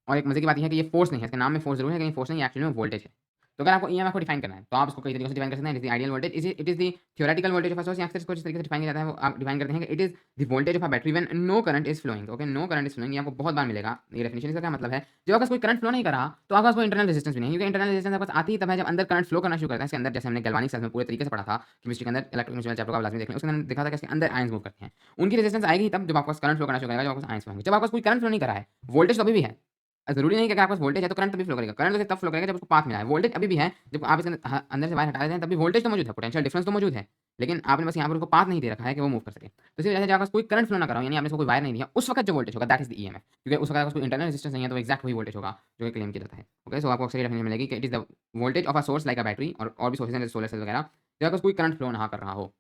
और एक मजे की बात यह है कि ये फोर्स नहीं है, इसके नाम में फोर्स जरूर है लेकिन फोर्स नहीं, एक्चुअली में वोल्टेज है। तो अगर आपको ईएमएफ को डिफाइन करना है तो आप इसको कई तरीकों से डिफाइन कर सकते हैं। It is the ideal voltage, it is the theoretical voltage of a source, या अक्सर इसको जिस तरीके से डिफाइन किया जाता है वो आप डिफाइन करते हैं कि it is the voltage of a battery when no current is flowing. Okay, no current is flowing, ये आपको बहुत बार मिलेगा ये डेफिनेशन। इसका क्या मतलब है, जब आपका कोई करंट फ्लो नहीं कर रहा तो आपका कोई इंटरनल रेजिस्टेंस भी नहीं, क्योंकि इंटरनल रेजिस्टेंस आपके पास आती ही तब है जब अंदर करंट फ्लो करना शुरू करता है। इसके अंदर जैसे हमने गैल्वानिक सेल्स में पूरे तरीके से पढ़ा था केमिस्ट्री के अंदर, इलेक्ट्रोकेमिस्ट्री चैप्टर का लास्ट में देखने उसके अंदर देखा था कि इसके अंदर आयंस मूव करते हैं, उनकी रेजिस्टेंस आएगी तब जब आपके पास करंट फ्लो करना शुरू करेगा, जब आपके पास आयंस होंगे। जब आपके पास कोई करंट फ्लो नहीं कर रहा है, वोल्टेज तो अभी भी है, ज़रूरी नहीं कि अगर आपके पास वोल्टेज है तो करंट तभी फ्लो करेगा, करंट तो तब फ्लो करेगा जब उसको पाथ मिला है। वोल्टेज अभी भी है, जब आप इसके अंदर से वायर हटा देते हैं तब भी वोल्टेज तो मौजूद है, पोटेंशियल डिफरेंस तो मौजूद है, लेकिन आपने बस यहाँ पर उसको पाथ नहीं दे रखा है कि वो मूव कर सके। तो इसी वजह से जब आपके पास कोई करंट फ्लो ना कर रहा हो, यानी आपने इसको कोई वायर नहीं दिया, उस वक्त जो वोल्टेज होगा दैट इज द ईएमएफ, क्योंकि उस वक्त आपके पास कोई इंटरनल रेजिस्टेंस नहीं है तो एक्जैक्ट वही वोल्टेज होगा जो कि क्लेम किया जाता है। ओके, सो आपको अक्सर ये डेफिनेशन मिलेगी कि it is the voltage of a source like a battery और भी सोर्सेज हैं जैसे सोलर सेल वगैरह, जब आपके पास कोई करंट फ्लो ना कर रहा हो।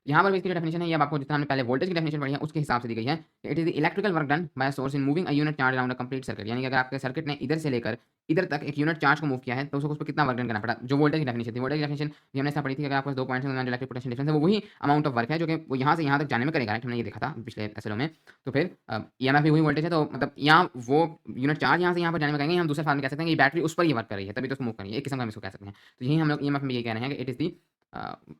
यहाँ पर भी इसकी जो डेफिनेशन है ये अब आपको जितना हमने पहले वोल्टेज की डेफिनेशन पढ़ी है उसके हिसाब से दी गई है। It is the electrical work done by source in moving a unit charge around a complete circuit, यानी कि अगर आपके सर्किट ने इधर से लेकर इधर तक एक यूनिट चार्ज को मूव किया है तो उसको उस पर कितना वर्क डन करना पड़ा, जो वोल्टेज की डेफिनेशन थी। वोल्टेज की डेफिनेशन भी हमने ऐसा पढ़ी थी कि अगर आपके पास 2 पॉइंट्स में जो इलेक्ट्रिक पोटेंशियल डिफरेंस है वो वही अमाउंट ऑफ वर्क है जो कि वो यहाँ से यहाँ तक जाने में करेगा। हमने ये देखा था पिछले एसएलओ में। तो फिर ईएमएफ भी वही वोल्टेज है, तो मतलब यहाँ वो यूनिट चार्ज यहाँ से यहाँ पर जाने में करेंगे, हम दूसरे फार्म में कह सकते हैं कि बैटरी उस पर ये वर्क कर रही है तभी तो उसको मूव कर रही है, एक किस्म का हम इसको कह सकते हैं। तो यही हम लोग ईएमएफ में ये कह रहे हैं कि it is the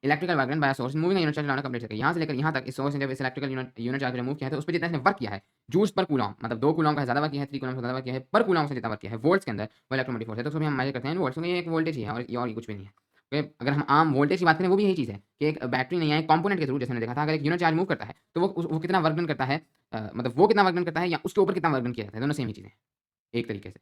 electrical work done by source moving unit charge around complete circuit, यहाँ से लेकर यहाँ तक इस सोर्स ने जब इस इलेक्ट्रिकल यूनिट चार्ज को मूव किया है तो उस पर जितना इसने वर्क किया है जूल्स पर कूलम, मतलब 2 कूलम का ज़्यादा वर्क किया है, 3 कूलम से ज़्यादा वर्क किया है, पर कूलम से जितना वर्क किया है वोल्ट्स के अंदर वो इलेक्ट्रोमोटिव फोर्स है। तो उसको भी हम मेजर करते हैं वोल्ट्स, क्योंकि ये एक वोल्टेज ही है और ये कुछ भी नहीं है। ओके, अगर हम आम वोल्टेज की बात करें वो भी यही चीज़ है कि एक बैटरी नहीं है, एक कंपोनेंट के थ्रू जैसे हमने देखा था, अगर एक यूनिट चार्ज मूव करता है तो वो कितना वर्क डन करता है, मतलब वो कितना वर्क डन करता है या उसके ऊपर कितना वर्क डन किया जाता है, दोनों सेम ही चीज़ें एक तरीके से।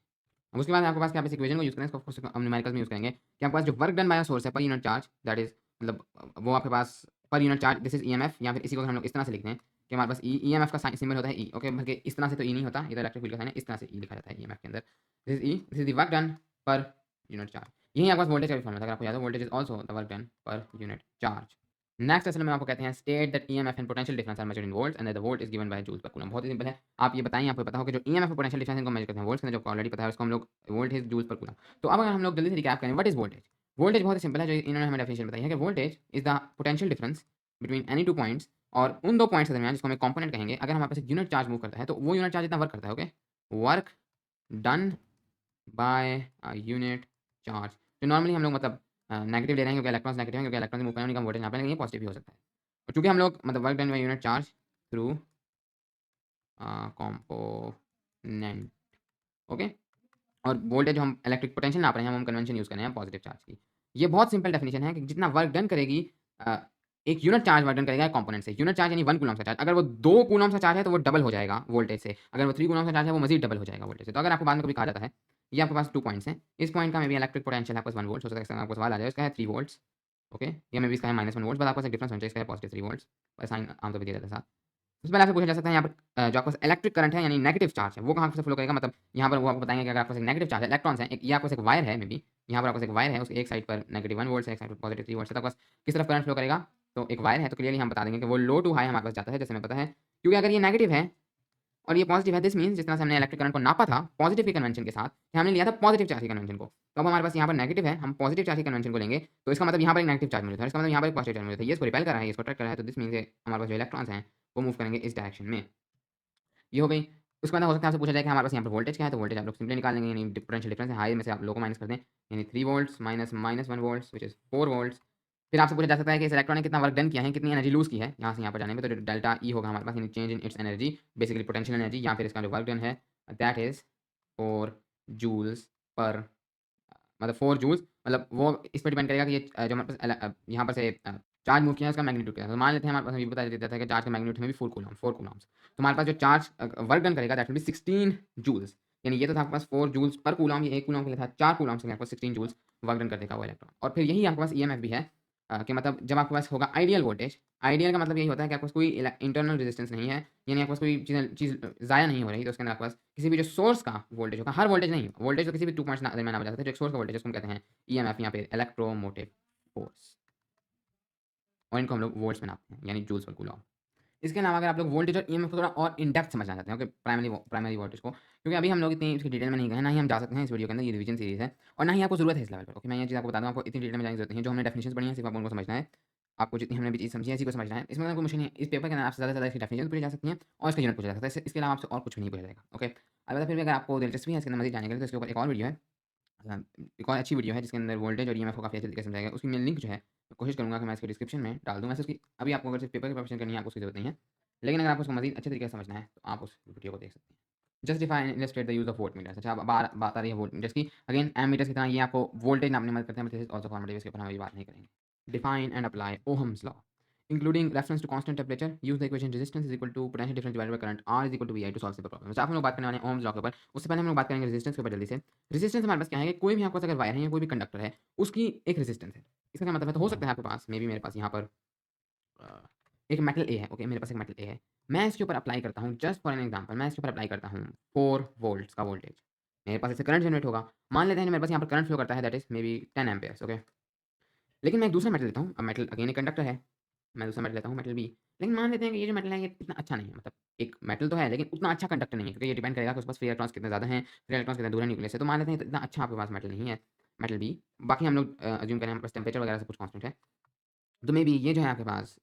अब उसके बाद आपके पास क्या, आप इस इक्वेशन को यूज़ करें, इसको हम न्यूमेरिकल्स में यूज़ करेंगे कि आपके पास जो work done by a source है पर यूनिट चार्ज दैट इज, मतलब वो आपके पास पर unit charge this is EMF, या फिर इसी को हम लोग इस तरह से लिखते हैं कि हमारे पास ईएमएफ का सिंबल होता है ई। ओके, बल्कि इस तरह से तो ई नहीं होता, ये तो इलेक्ट्रिक फील्ड का साइन है, इस तरह से ई लिखा जाता है ईएमएफ के अंदर। This is E, this is the work done per unit charge. यही आपके पास वोल्टेज का भी फॉर्मूला था, अगर आपको याद हो, voltage is also the work done per unit charge. Next असल में आपको कहते हैं state that EMF and potential difference are measured in volts and that the volt is given by joules per coulomb. बहुत ही सिंपल है, आप ये बताएं, आपको पता हो कि जो ईएमएफ और पोटेंशियल डिफरेंस इनको मेजर करते हैं वोल्ट्स के अंदर, जो ऑलरेडी पता है उसको हम लोग volt is joules per coulomb. तो अब अगर हम लोग जल्दी से रिकैप करें व्हाट इज वोल्टेज। वोल्टेज बहुत ही सिंपल है, जो इन्होंने हमें डेफिनेशन बताई है कि voltage is the potential difference between any 2 points, और उन 2 पॉइंट्स के दरमियान जिसको हम एक कंपोनेंट कहेंगे, अगर हमारे पास एक यूनिट चार्ज मूव करता है तो वो यूनिट चार्ज इतना वर्क करता है। Okay, work done by a unit charge, जो नॉर्मली हम लोग मतलब नेगेटिव ले रहे हैं क्योंकि इलेक्ट्रॉन्स नेगेटिव हैं, क्योंकि इलेक्ट्रॉन मूव कर रहे हैं, उनका वोल्टेज यहाँ पे, लेकिन ये पॉजिटिव भी हो सकता है। और चूंकि हम लोग मतलब work done by unit charge through component, okay, और वोल्टेज जो हम इलेक्ट्रिक पोटेंशियल नाप रहे हैं हम कन्वेंशन यूज़ कर रहे हैं पॉजिटिव चार्ज की। ये बहुत सिंपल डेफिनेशन है कि जितना वर्क डन करेगी अ, एक यूनिट चार्ज वर्क डन करेगा एक कंपोनेंट से। यूनिट चार्ज यानी 1 कूलम्ब का चार्ज, अगर वो 2 कूलम्ब का चार्ज है तो वो डबल हो जाएगा वोल्टेज से, अगर वो 3 कूलम्ब का चार्ज है वो मज़ीद डबल हो जाएगा वोल्टेज से। तो अगर आपको बाद में कभी कहा जाता है ये आपके पास 2 पॉइंट्स हैं, इस पॉइंट का मे बी इलेक्ट्रिक पोटेंशियल आपके पास 1 वोल्ट हो सकता है, इसका आपको सवाल आ जाए, इसका है 3 वोल्ट्स। ओके, या मे बी इसका है -1 वोल्ट, बट आपके पास एक डिफरेंस होना चाहिए, इसका है पॉजिटिव 3 वोल्ट्स, और साइन आमतौर पर दिया जाता है साथ। उससे पहले आपसे पूछा जा सकता है यहाँ पर जो आपके पास इलेक्ट्रिक करंट है यानी नेगेटिव चार्ज है वो कहाँ से फ्लो करेगा, मतलब यहाँ पर वो आपको बताएंगे कि अगर आपके पास एक नेगेटिव चार्ज है, इलेक्ट्रॉन्स हैं, एक ये आपके पास एक वायर है, मे बी यहाँ पर आपके पास एक वायर है, उसकी एक साइड पर -1 वोल्ट है, एक साइड पर पॉजिटिव 3 वोल्ट है, तो आपके पास किस तरफ करंट फ्लो करेगा, तो एक वायर है, तो क्लियरली हम बता देंगे कि वो लो टू हाई हमारे पास जाता है, जैसे हमें पता है, क्योंकि अगर ये नेगेटिव है और ये पॉजिटिव है, दिस मीन्स जिस तरह से हमने इलेक्ट्रिक करंट को नापा था पॉजिटिव के कन्वेंशन के साथ, कि हमने लिया था पॉजिटिव चार्ज के कन्वेंशन को, तो अब हमारे पास यहाँ पर नेगेटिव है, हम पॉजिटिव चार्ज के कन्वेंशन को लेंगे, तो इसका मतलब यहाँ पर एक नेगेटिव चार्ज मौजूद है, इसका मतलब यहाँ पर एक पॉजिटिव चार्ज मौजूद है, ये इसको रिपेल कर रहा है, ये इसको अट्रैक्ट कर रहा है, तो दिस मीन्स हमारे पास जो इलेक्ट्रॉन्स हैं वो मूव करेंगे इस डायरेक्शन में। ये हो गई। उसके बाद हो सकता है आपसे पूछा जाए कि हमारे पास यहाँ पर वोल्टेज क्या है, तो वोल्टेज आप लोग सिंपली निकाल लेंगे, यानी पोटेंशियल डिफरेंस है, हाई में से आप लो को माइनस कर दें, यानी 3 volts minus -1 volts which is 4 volts. फिर आपसे पूछा जा सकता है कि इस इलेक्ट्रॉन ने कितना वर्क डन किया है, कितनी एनर्जी लूज़ की है यहाँ से यहाँ पर जाने में, तो डेल्टा ई होगा हमारे पास, यानी change in its energy, basically potential energy, या फिर इसका जो वर्क डन है दैट इज़ 4 जूल्स पर, मतलब 4 जूल्स, मतलब वो इस पे डिपेंड करेगा कि ये जो हमारे पास यहाँ पर से चार्ज मूव किया है उसका मैग्नीट्यूड क्या है। तो मान लेते हैं हमारे पास ये बता देता था कि चार्ज का मैग्नीट्यूड में भी 4 कूलम्ब्स, तो हमारे पास जो चार्ज वर्क डन करेगा दैट विल बी 16 जूल्स, यानी ये तो था आपके पास 4 जूल्स पर कूलम्ब, ये 1 कूलम्ब के लिए था, 4 कूलम्ब से आपके पास 16 जूल्स वर्क डन कर देगा वो इलेक्ट्रॉन। और फिर यही आपके पास ईएमएफ भी है कि मतलब जब आपके पास होगा आइडियल वोल्टेज, आइडियल का मतलब यही होता है कि आपके पास कोई इंटरनल रेजिस्टेंस नहीं है, यानी आपके पास कोई चीज़ ज़ाया नहीं हो रही, तो उसके अंदर आपके पास किसी भी जो सोर्स का वोल्टेज होगा, हर वोल्टेज नहीं, वोल्टेज तो किसी भी 2 पॉइंट्स दरमियान नापा जा सकता है, जो एक सोर्स का वोल्टेज उसको हम कहते हैं ईएमएफ या फिर इलेक्ट्रोमोटिव फोर्स, और इनको हम लोग वोल्ट्स में नापते हैं, यानी जूल्स पर कूलम्ब। इसके अलावा अगर आप लोग वोल्टेज और ईएमएफ को थोड़ा और इन डेप्थ समझना चाहते हैं, ओके, प्राइमरी वोल्टेज को, क्योंकि अभी हम लोग इतनी इसकी डिटेल में नहीं गए हैं, ना ही हम जा सकते हैं इस वीडियो के अंदर, ये रिवीजन सीरीज है, और ना ही आपको जरूरत है इस लेवल पर। ओके, मैं ये चीज़ आपको बता दूँ, आपको इतनी डिटेल में जाने की जरूरत नहीं है, जो हमने डेफिनेशन पढ़ी है सिर्फ आपको उनको समझना है, आपको जितनी हमने भी चीज़ समझी है इसी को समझना है, इसमें कोई मुश्किल नहीं है। इस पेपर के अंदर आपसे ज़्यादा से ज़्यादा इसकी डेफिनेशन पूछी जा सकती हैं और इसका यूनिट पूछा जा सकता है, इसके अलावा आपसे और कुछ भी नहीं पूछा जाएगा। ओके, अलबत्ता फिर भी अगर आपको दिलचस्पी है इसके अंदर मज़ीद जानने के लिए तो इसके ऊपर एक और वीडियो है, एक और अच्छी वीडियो है जिसके अंदर वोल्टेज और ईएमएफ को काफ़ी अच्छे तरीके से समझाया गया। उसकी मैं लिंक जो है कोशिश करूँगा कि मैं इसके डिस्क्रिप्शन में डाल दूँ। वैसे उसकी अभी आपको अगर सिर्फ पेपर की प्रिपरेशन करनी है आपको उसकी ज़रूरत नहीं है। लेकिन अगर आपको उसको मज़ीद अच्छे तरीके से समझना है तो आप उस वीडियो को देख सकते हैं। Justify and illustrate the use of voltmeters. अच्छा, अब बात आ रही है वोल्टमीटर्स की। अगेन एमीटर्स की तरह ये आपको वोल्टेज नापने में मदद करते हैं, but this is also formative, इसके ऊपर हम अभी बात नहीं करेंगे। Define and apply Ohm's law including reference to constant temperature, use the equation resistance is equal to potential difference divided by current R is equal to V I to solve simple problem. तो आप हम लोग बात करने वाले हैं Ohm's law के ऊपर। उससे पहले हम लोग बात करेंगे रेजिस्टेंस के ऊपर जल्दी से। रेजिस्टेंस हमारे पास क्या है कि कोई भी आपके पास अगर वायर है या कोई भी कंडक्टर है, उसकी एक रेजिस्टेंस है। इसका क्या मतलब है? तो हो सकता है आपके पास, मे बी मेरे पास यहाँ पर अ, एक मेटल ए है, ओके, मेरे पास एक मेटल ए है। मैं इसके ऊपर अप्लाई करता हूँ, जस्ट फॉर एन एग्जांपल, मैं इसके ऊपर अप्लाई करता हूँ 4 वोल्ट्स का वोल्टेज। मेरे पास इससे करंट जनरेट होगा। मान लेते हैं मेरे पास यहाँ पर करंट फ्लो करता है, that is may be 10 amperes, okay. लेकिन मैं एक दूसरा मेटल लेता हूँ, अब मेटल अगेन एक कंडक्टर है, मैं दूसरा मेटल लेता हूँ, मेटल बी। लेकिन मान लेते हैं कि ये जो मेटल है ये इतना अच्छा नहीं है, मतलब एक मेटल तो है लेकिन उतना अच्छा कंडक्टर नहीं है, क्योंकि ये डिपेंड करेगा कि उसके पास फ्री इलेक्ट्रॉन्स कितने ज़्यादा हैं, फ्री इलेक्ट्रॉन्स कितने दूर है न्यूक्लियस से। तो मान लेते हैं इतना अच्छा आपके पास मेटल नहीं है, मेटल बी। बाकी हम लोग अज़्यूम करें हमारे पास टेम्परेचर वगैरह सब कुछ कांस्टेंट है। तो मे बी ये जो है आपके पास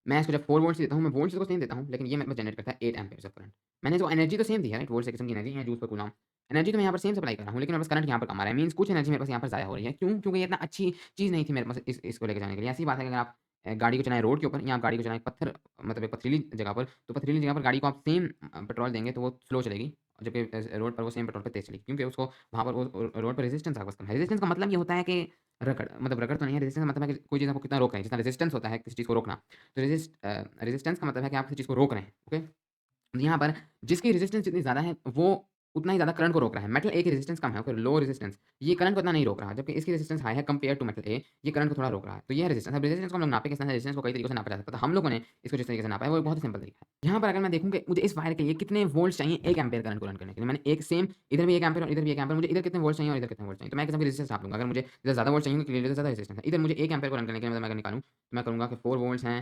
मैं इसको जब 4 वोल्ट्स देता हूँ, मैं वोल्ट्स को सेम देता हूँ, लेकिन ये मेरे पास जनरेट करता है 8 एम्पीयर्स ऑफ करंट। मैंने इसको एनर्जी तो सेम दी है, राइट? वोल्ट से किस्म की एनर्जी है, जूल पर कूलम्ब। एनर्जी तो मैं यहाँ पर सेम सप्लाई कर रहा हूँ, लेकिन मेरे पास करंट यहाँ पर कम आ रहा है। मीन्स कुछ एनर्जी मेरे पास यहाँ पर ज़ाया हो रही है। क्यों? क्योंकि ये इतना अच्छी चीज़ नहीं थी मेरे पास इसको लेके जाने के लिए। ऐसी बात है कि अगर आप गाड़ी को चलाएँ रोड के ऊपर या आप गाड़ी को चलाएँ पत्थर, मतलब एक पथरीली जगह पर, तो पथरीली जगह पर गाड़ी को आप सेम पेट्रोल देंगे तो वो स्लो चलेगी, जबकि रोड पर वो सेम पेट्रोल पे तेज़ चलेगी, क्योंकि उसको वहाँ पर वो रोड पर रेजिस्टेंस आपके पास कम है। रेजिस्टेंस का मतलब ये होता है कि रगड़, मतलब रगड़ तो नहीं है, रेजिस्टेंस का मतलब है कि कोई चीज़ आपको कितना रोक रहे हैं, जितना रेजिस्टेंस होता है किसी चीज़ को रोकना। तो रेजिस्टेंस का मतलब है कि आप किसी चीज़ को रोक रहे हैं, ओके? तो यहाँ पर जिसकी रेजिस्टेंस जितनी ज़्यादा है, वो उतना ही ज़्यादा करंट को रोक रहा है। मेटल ए की रेजिस्टेंस कम है, ओके, लो रेजिस्टेंस, ये करंट को उतना नहीं रोक रहा, जबकि इसकी रेजिस्टेंस हाई है कंपेयर टू मेटल ए, ये करंट को थोड़ा रोक रहा है। तो ये है रेजिस्टेंस। अब रेजिस्टेंस को हम लोग नापे किस तरह से? रेजिस्टेंस को कई तरीकों से नापा जा सकता है। तो हम लोगों ने इसको जिस तरीके से नापा है, वो एक बहुत ही सिंपल तरीका है। यहाँ पर अगर मैं देखूँ कि मुझे इस वायर के लिए कितने वोल्ट्स चाहिए 1 एम्पीयर करंट को रन करने के लिए, मैंने एक सेम इधर भी 1 एम्पीयर और इधर भी 1 एम्पीयर, मुझे इधर कितने वोल्ट्स चाहिए और इधर कितने वोल्ट्स चाहिए, तो मैं एक किस्म की रेजिस्टेंस नाप लूँगा। अगर मुझे इधर ज़्यादा वोल्ट चाहिए, क्लियरली इधर ज़्यादा रेजिस्टेंस है। इधर मुझे 1 एम्पीयर को रन करने के लिए, मतलब मैं अगर निकालूँ, तो मैं करूँगा कि 4 वोल्ट्स हैं,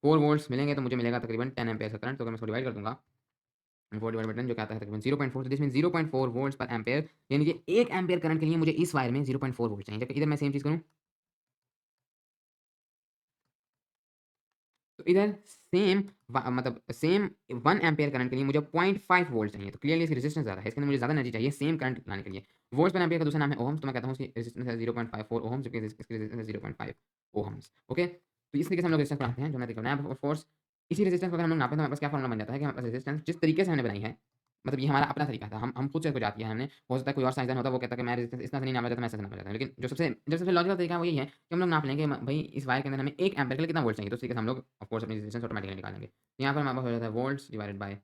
4 वोल्ट्स मिलेंगे तो मुझे मिलेगा तकरीबन 10 एम्पीयर का करंट। तो अगर मैं इसको डिवाइड कर दूँगा 4 डिवाइडेड बाय 10 जो कि आता है तकरीबन 0.4, तो दिस मीन्स 0.4 वोल्ट्स पर एम्पीयर, यानी कि 1 एम्पीयर करंट के लिए मुझे इस वायर में 0.4 वोल्ट चाहिए। जबकि इधर मैं सेम चीज़ करूँ, तो इधर सेम मतलब सेम 1 एम्पीयर करंट के लिए मुझे 0.5 वोल्ट चाहिए। तो क्लियरली इसकी रेजिस्टेंस ज़्यादा है, इसके अंदर मुझे ज़्यादा एनर्जी चाहिए सेम करंट लाने के लिए। वोल्ट्स पर एम्पीयर का दूसरा नाम है ओहम्स, तो मैं कहता हूँ इसकी रेजिस्टेंस है 0.54 ओहम्स, जबकि इसकी रेजिस्टेंस है 0.5 ओहम्स, ओके। तो इस तरीके से हम लोग रेजिस्टेंस बनाते हैं, जो मैं दिखा रहा है। ऑफ कोर्स इसी रेजिस्टेंस को अगर हम लोग नापें तो हमारे पास क्या फॉर्मूला बन जाता है कि हमारे पास रेजिस्टेंस जिस तरीके से हमने बनाई है, मतलब ये हमारा अपना तरीका था, हम खुद से गुजात किया है हमने। हो सकता है कोई और साइंसदान होता, वो कहता कि मैं रेजिस्टेंस इस तरह से नहीं नापा जाता, मैं ऐसे नापा जाता है। लेकिन जो सबसे लॉजिकल तरीका है वो यही है कि हम लोग नाप लेंगे भई इस वायर के अंदर हमें 1 एम्पीयर के लिए कितना वोल्ट चाहिए, तो उस तरीके से हम लोग ऑफ कोर्स अपनी रेजिस्टेंस ऑटोमैटिकली निकालेंगे। यहाँ पर हमारे पास हो जाता है वोल्ट्स डिवाइडेड बाय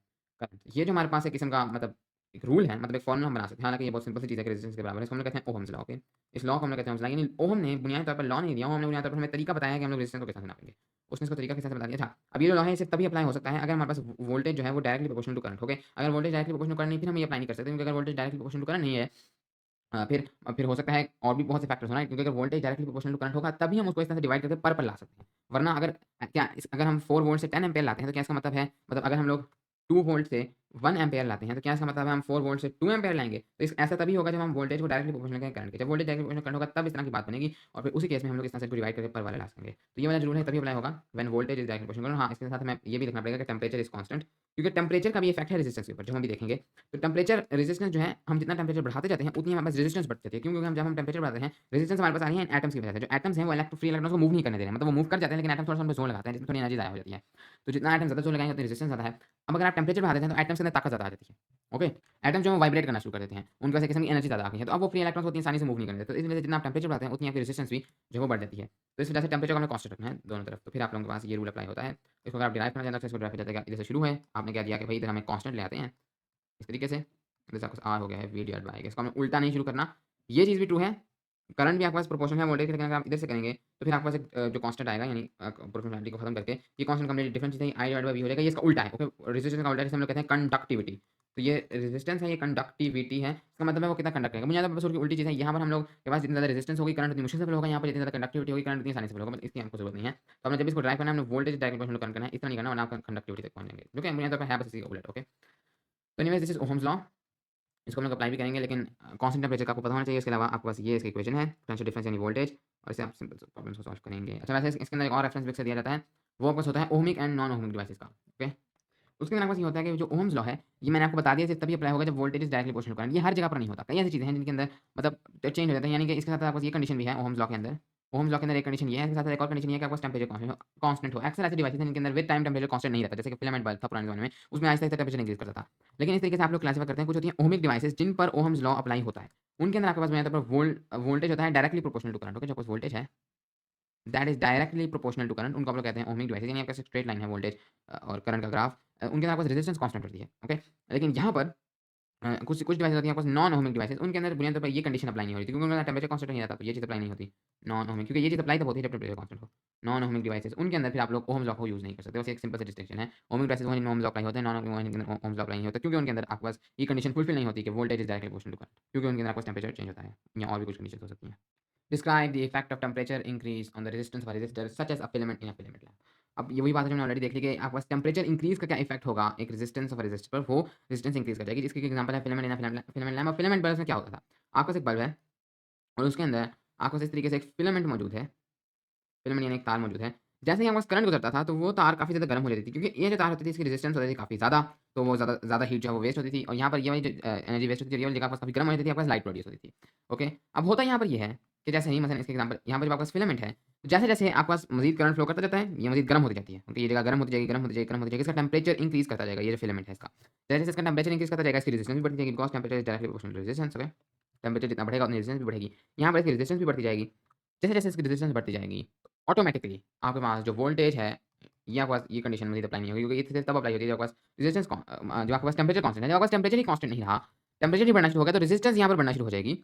करंट। ये जो हमारे पास एक किस्म का मतलब एक रूल है, मतलब एक फॉर्मूला हम बना सकते हैं। हालाँकि ये बहुत सिंपल सी चीज़ है कि रेजिस्टेंस के बराबर है। इसको हम लोग कहते हैं ओहम्स लॉ, ओके। इस लॉ को हम लोग कहते हैं ओहम्स लॉ, यानी ओहम ने बुनियादी तौर पर लॉ नहीं दिया, ओहम ने बुनियादी तौर पर हमें तरीका बताया है कि हम लोग रेजिस्टेंस को किस तरह से नापेंगे। उसने इसको तरीका किस तरह से बता दिया। अच्छा, अब ये जो लॉ है इसे तभी अप्लाई हो सकता है अगर हमारे पास वोल्टेज जो है वो डायरेक्टली प्रोपोर्शनल टू करंट हो। ओके, अगर voltage directly proportional to current नहीं, फिर हम ये अप्लाई नहीं कर सकते, क्योंकि अगर voltage directly proportional to current नहीं है, फिर हो सकता है और भी बहुत से फैक्टर्स हो ना, क्योंकि अगर voltage directly proportional to current होगा तभी हम उसको इस तरह से डिवाइड करके पर ला सकते हैं। वरना अगर अगर हम 4 वोल्ट से 10 एम्पीयर लाते हैं तो क्या इसका मतलब है, मतलब अगर हम लोग 2 वोल्ट से 1 एम्पीयर लाते हैं तो क्या इसका मतलब है हम 4 वोल्ट से 2 एम्पीयर लाएँगे? तो इस ऐसा तभी होगा जब हम वोल्टेज को डायरेक्टली प्रोपोर्शनल करें करंट के। जब वोल्टेज डायरेक्टली प्रोपोर्शनल करंट होगा तब इस तरह की बात बनेगी, और फिर उसी केस में हम लोग इस तरह से इसको डिवाइड करके पर वाला ला सकेंगे। तो ये वाला जो रूल है तभी अप्लाई होगा when voltage is directly proportional. हाँ, इसके साथ हमें ये भी देखना पड़ेगा कि टेम्परेचर इज़ कांस्टेंट, क्योंकि टेम्परेचर का भी इफेक्ट है रेजिस्टेंस के ऊपर, जो हम भी देखेंगे। तो टेम्परेचर रेजिस्टेंस जो है, हम जितना टेम्परेचर बढ़ाते जाते हैं उतनी हमारे पास रेजिस्टेंस बढ़ती जाती है। क्यों? क्योंकि जब हम टेम्परेचर बढ़ाते हैं, रेजिस्टेंस हमारे पास आ रही है एटम्स की वजह से। जो एटम्स हैं वो फ्री इलेक्ट्रॉन्स को मूव नहीं करने दे रहे हैं, मतलब वो मूव कर जाते हैं लेकिन एटम थोड़ा-सा उन पे ज़ोर लगाते हैं, जिसमें थोड़ी एनर्जी ज़ाया हो जाती है। तो जितना एटम ज़्यादा ज़ोर लगाएँगे उतनी रेजिस्टेंस ज़्यादा है। अब अगर आप टेम्परेचर बढ़ा देते हैं तो एटम्स के अंदर ताकत ज़्यादा आ जाती है। ओके? एटम जो है वो वाइब्रेट करना शुरू कर देते हैं। उनके पास एक किस्म की एनर्जी ज़्यादा आ गई है, तो अब वो फ्री इलेक्ट्रॉन्स को उतनी आसानी से मूव नहीं करने देते। तो इस वजह से जितना आप टेम्परेचर बढ़ाते हैं उतनी आपकी रेजिस्टेंस भी जो है वो बढ़ जाती है। तो इस वजह से टेम्परेचर को हमें कांस्टेंट रखना है दोनों तरफ। तो फिर आप लोगों के पास ये रूल अप्लाई होता है। इसको अगर आप डिराइव करना चाहते हैं तो इसको डिराइव किया जाएगा, इधर से शुरू है, आपने क्या दिया कि भई इधर हमें कांस्टेंट ले आते हैं, इस तरीके से। जैसे आपके पास आर हो गया है वी डिवाइड बाय, इसको हमें उल्टा नहीं शुरू करना। ये चीज़ भी ट्रू है, करंट भी आपके पास प्रोपोर्शनल है वोल्टेज के, लेकिन अगर आप इधर से करेंगे तो फिर आपके पास एक जो कांस्टेंट आएगा, यानी प्रोपोर्शनैलिटी को खत्म करके ये कांस्टेंट कंप्लीटली डिफरेंट चीज़ है, आई डिवाइड बाय वी हो जाएगा। ये इसका उल्टा है, ओके। रेजिस्टेंस का उल्टा है, जिसे हम लोग कहते हैं कंडक्टिविटी। तो ये रेजिस्टेंस है, ये कंडक्टिविटी है। इसका मतलब है वो कितना कंडक्ट करेगा। बुनियादी तौर पर बस उसकी उल्टी चीज़ है। यहाँ पर हम लोग के पास जितनी ज़्यादा रेजिस्टेंस होगी करंट उतनी मुश्किल से फ्लो होगा, यहाँ पर जितनी ज़्यादा कंडक्टिविटी होगी करंट उतनी आसानी से फ्लो होगा, मतलब इसकी हमको जरूरत नहीं है। तो हमने जब इसको ड्राइव करना है, हमने वोल्टेज डायरेक्ट प्रोपोर्शनल करंट करना है, इतना नहीं करना, वरना आप कंडक्टिविटी तक पहुँच जाएंगे, जो कि बुनियादी तौर पर है बस इसी का उलट, ओके। तो anyways this is Ohm's law. इसको हम लोग अप्लाई भी करेंगे, लेकिन कांस्टेंट टेम्परेचर का आपको पता होना चाहिए। इसके अलावा आपके पास ये इसकी इक्वेशन है, पोटेंशियल डिफरेंस यानी वोल्टेज, और इससे आप सिंपल प्रॉब्लम्स को सॉल्व करेंगे। अच्छा, वैसे इसके अंदर एक और रेफरेंस बुक से दिया जाता है, वो आपको होता है ohmic and non ohmic devices का, ओके। उसके अंदर आपके पास ये होता है कि जो ओम्स लॉ है, ये मैंने आपको बता दिया सिर्फ तभी अप्लाई होगा जब voltage is directly proportional to current. ये हर जगह पर नहीं होता, कई ऐसी चीज़ें हैं जिनके अंदर मतलब चेंज हो जाता है, यानी कि इसके साथ आपके पास ये कंडीशन भी है ओम्स लॉ के अंदर। ओम्स लॉ के अंदर एक कंडीशन ये है, इसके साथ एक और कंडीशन ये है कि आपके पास टेम्परेचर कांस्टेंट हो। अक्सर ऐसे डिवाइसेस हैं जिनके अंदर विद टाइम टेम्परेचर कांस्टेंट नहीं रहता, जैसे कि फिलामेंट बल्ब था पुराने ज़माने में, उसमें आहिस्ता-आहिस्ता टेम्परेचर इंक्रीज़ करता था। लेकिन इस तरीके से आप लोग क्लासिफाई करते हैं, कुछ होती हैं ओमिक डिवाइसेस जिन पर ओम्स लॉ अप्लाई होता है। उनके अंदर आपके पास बुनियादी तौर पर वोल्टेज होता है directly proportional to current. Okay, जो आपके पास वोल्टेज है that is directly proportional to current, उनको आप लोग कहते हैं ओमिक डिवाइसेस, यानी आपके पास एक स्ट्रेट लाइन है वोल्टेज और करंट का ग्राफ। उनके अंदर आपके पास रेजिस्टेंस कांस्टेंट होती है। ओके, लेकिन यहाँ पर कुछ कुछ डिवाइसेस होती हैं आपके पास नॉन ओमिक डिवाइसेस, उनके अंदर बुनियादी तौर पर ये कंडीशन अप्लाई नहीं होती क्योंकि उनके अंदर टेम्परेचर कांस्टेंट नहीं रहता, तो ये चीज़ अप्लाई नहीं होती नॉन ओमिक, क्योंकि ये चीज़ अप्लाई तब होती है जब टेम्परेचर कांस्टेंट हो। नॉन ओमिक डिवाइसेस उनके अंदर फिर आप लोग ओम्स लॉ को यूज़ नहीं कर सकते, बस एक सिंपल सा डिस्टिंक्शन है। ओमिक डिवाइसेस वो हैं जिनमें ओम्स लॉ अप्लाई होते हैं, नॉन ओमिक वो हैं जिनके अंदर ओम्स लॉ अप्लाई नहीं होता, क्योंकि उनके अंदर आपके पास ये कंडीशन फुलफिल नहीं होती कि voltage is directly proportional to current, क्योंकि उनके अंदर आपका टेम्परेचर चेंज होता है या और भी कुछ कंडीशन हो सकती हैं। Describe the effect of temperature increase on the resistance of a resistor such as a filament in a filament lamp. अब ये वही बात है जो हमने ऑलरेडी देख ली कि आपके पास टेम्परेचर इंक्रीज का क्या इफेक्ट होगा एक रेजिस्टेंस ऑफ अ रेजिस्टर पर, वो रेजिस्टेंस इंक्रीज कर जाएगी। जिसकी एग्जांपल है filament in a filament lamp. और फिलामेंट बल्ब में क्या होता था, आपके पास एक बल्ब है और उसके अंदर आपके पास इस तरीके से एक फिलामेंट मौजूद है, फिलामेंट यानी एक तार मौजूद है। जैसे ही आपके पास करंट गुजरता था, तो वो तार काफ़ी ज़्यादा गर्म हो जाती थी, क्योंकि ये जो तार होती थी इसकी रेजिस्टेंस होती थी काफ़ी ज़्यादा, तो वो ज़्यादा ज़्यादा हीट जो है वो वेस्ट होती थी, और यहाँ पर ये वाली जो एनर्जी वेस्ट होती थी, ये वाली जगह आपके पास काफ़ी गर्म हो जाती थी, आपके पास लाइट प्रोड्यूस होती थी। ओके, अब होता यहाँ पर ये है कि जैसे ही मसलन इसके एग्जाम्पल यहाँ पर जब आपके पास फिलामेंट है, तो जैसे-जैसे आपके पास मज़ीद करंट फ्लो करता जाता है, ये मज़ीद गर्म होती जाती है। ओके, ये जगह गर्म होती जाएगी, गर्म होती जाएगी, गर्म होती जाएगी, इसका टेम्परेचर इंक्रीज़ करता जाएगा, ये जो फिलामेंट है इसका। जैसे-जैसे इसका टेम्परेचर इंक्रीज़ करता जाएगा, इसकी रेजिस्टेंस भी बढ़ती जाएगी, because temperature is directly proportional to resistance. Okay, temperature जितना बढ़ेगा उतनी रेजिस्टेंस भी बढ़ेगी। यहाँ पर इसकी रेजिस्टेंस भी बढ़ती जाएगी। जैसे-जैसे इसकी रेजिस्टेंस बढ़ती जाएगी, ऑटोमैटिकली आपके पास जो वोल्टेज है, ये आपके पास ये कंडीशन मज़ीद अप्लाई नहीं होगी, क्योंकि ये सिर्फ़ तब अप्लाई होती है जब आपके पास जो आपके पास टेम्परेचर कांस्टेंट है। जब आपके पास टेम्परेचर ही कांस्टेंट नहीं रहा, टेम्परेचर ही बढ़ना शुरू हो गया, तो रेजिस्टेंस यहाँ पर बढ़ना शुरू हो जाएगी।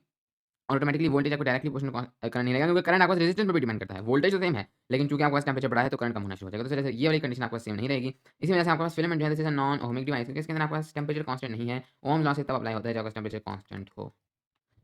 ऑटोमैटिकली वोल्टेज आपको डायरेक्टली प्रोपोर्शनल करंट नहीं लगेगा, क्योंकि करंट आपके पास रेजिस्टेंस पे भी डिपेंड करता है। वोल्टेज तो सेम है, लेकिन चूँकि आपके पास टेम्परेचर बढ़ा है, तो करंट कम होना शुरू हो जाएगा। तो इस वजह से ये वाली कंडीशन आपके पास सेम नहीं रहेगी। इसी वजह से आपके पास फिलामेंट जो है, this is a non ohmic device, क्योंकि इसके अंदर आपके पास टेम्परेचर कांस्टेंट नहीं है। ओह्म लॉ से तब अप्लाई होता है जब आपके पास टेम्परेचर कांस्टेंट हो।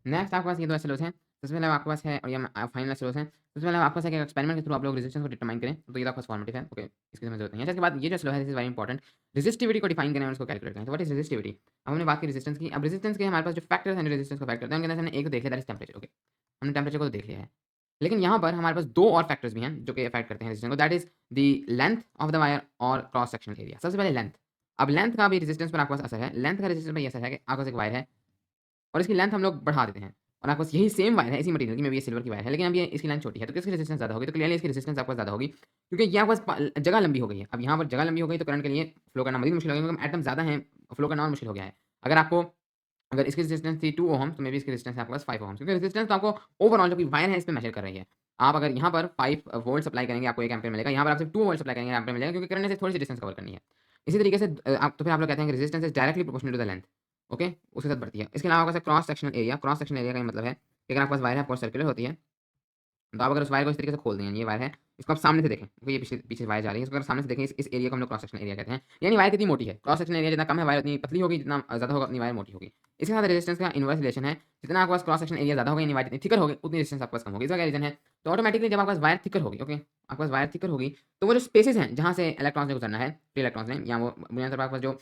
नेक्स्ट आपके पास ये 2 एसएलओस हैं। सबसे पहले आपके पास है, और ये फाइनल एसएलओस हैं। सबसे पहले आपके पास है कि एक्सपेरिमेंट के थ्रू आप लोग रेजिस्टेंस को डिटरमाइन करें, तो ये तो आपके पास फॉर्मेटिव है। ओके, इसकी हमें ज़रूरत नहीं है। अच्छा, इसके बाद ये जो एसएलओ है, this is very important. Resistivity को डिफाइन करें और उसको कैलकुलेट करें। तो व्हाट इज़ रेजिस्टिविटी? अब हमने बात की रेजिस्टेंस की। अब रेजिस्टेंस के हमारे पास जो फैक्टर्स हैं, जो रेजिस्टेंस को अफेक्ट करते हैं, उनके अंदर से हमने एक तो देख लिया, दैट इज़ टेम्परेचर। ओके, हमने टेम्परेचर को तो देख लिया है। लेकिन यहाँ पर हमारे पास 2 और फैक्टर्स भी हैं जो कि अफेक्ट करते हैं रेजिस्टेंस को, that is the length of the wire और क्रॉस सेक्शनल एरिया। सबसे पहले लेंथ। अब लेंथ का भी रेजिस्टेंस पर आपके पास असर है। लेंथ का रेजिस्टेंस पे ये असर है कि आपके पास एक वायर है और इसकी लेंथ हम लोग बढ़ा देते हैं, और आपके पास यही सेम वायर है, इसी मटेरियल की, मे बी ये सिल्वर की वायर है, लेकिन अब ये इसकी लेंथ छोटी है, तो किसकी रेजिस्टेंस ज़्यादा होगी? तो क्लियरली इसकी रेजिस्टेंस आपके पास ज़्यादा होगी, क्योंकि ये आपके पास जगह लंबी हो गई है। अब यहाँ पर जगह लंबी हो गई, तो करंट के लिए फ्लो करना मज़ीद मुश्किल हो गया, क्योंकि एटम ज़्यादा हैं, फ्लो करना और मुश्किल हो गया है। अगर आपको अगर इसकी रेजिस्टेंस थी 2 ओहम्स, तो मे बी इसकी रेजिस्टेंस है आपके पास 5 ओहम्स, क्योंकि रेजिस्टेंस तो आपको ओवरऑल जो कि वायर है इस पे मेजर कर रही है। आप अगर यहाँ पर 5 वोल्ट सप्लाई करेंगे, आपको 1 एम्पीयर मिलेगा। यहाँ पर आप सिर्फ 2 वोल्ट सप्लाई करेंगे, एम्पीयर मिलेगा, क्योंकि करंट से थोड़ी सी डिस्टेंस कवर करनी है। इसी तरीके से आप तो फिर आप लोग कहते हैं कि resistance is directly proportional to the length. Okay, उसके साथ बढ़ती है। इसके अलावा आपके पास cross sectional area. Cross sectional area का ये मतलब है कि अगर आपके पास वायर है, आपके पास सर्कुलर होती है, तो आप अगर उस वायर को इस तरीके से खोल दें, यानी ये वायर है, इसको आप सामने से देखें, तो ये पीछे पीछे वायर जा रही है, इसको अगर सामने से देखें, इस एरिया को हम लोग क्रॉस सेक्शनल एरिया कहते हैं। यानी वायर कितनी मोटी है, क्रॉस सेक्शनल एरिया जितना कम है, वायर उतनी पतली होगी, जितना ज़्यादा होगा उतनी वायर मोटी होगी। इसके साथ रेजिस्टेंस का इनवर्स रिलेशन है, जितना आपके पास क्रॉस सेक्शनल एरिया ज़्यादा होगा, यानी वायर जितनी थिकर होगी, उतनी रेजिस्टेंस आपके पास कम होगी। इसका क्या रीज़न है? तो ऑटोमैटिकली जब आपके पास वायर थिकर होगी, ओके, आपके पास वायर थिकर होगी, तो वो जो स्पेसेस हैं जहाँ से इलेक्ट्रॉन्स ने गुजरना है, फ्री इलेक्ट्रॉन्स ने, या वो बुनियादी तौर पर आपके पास जो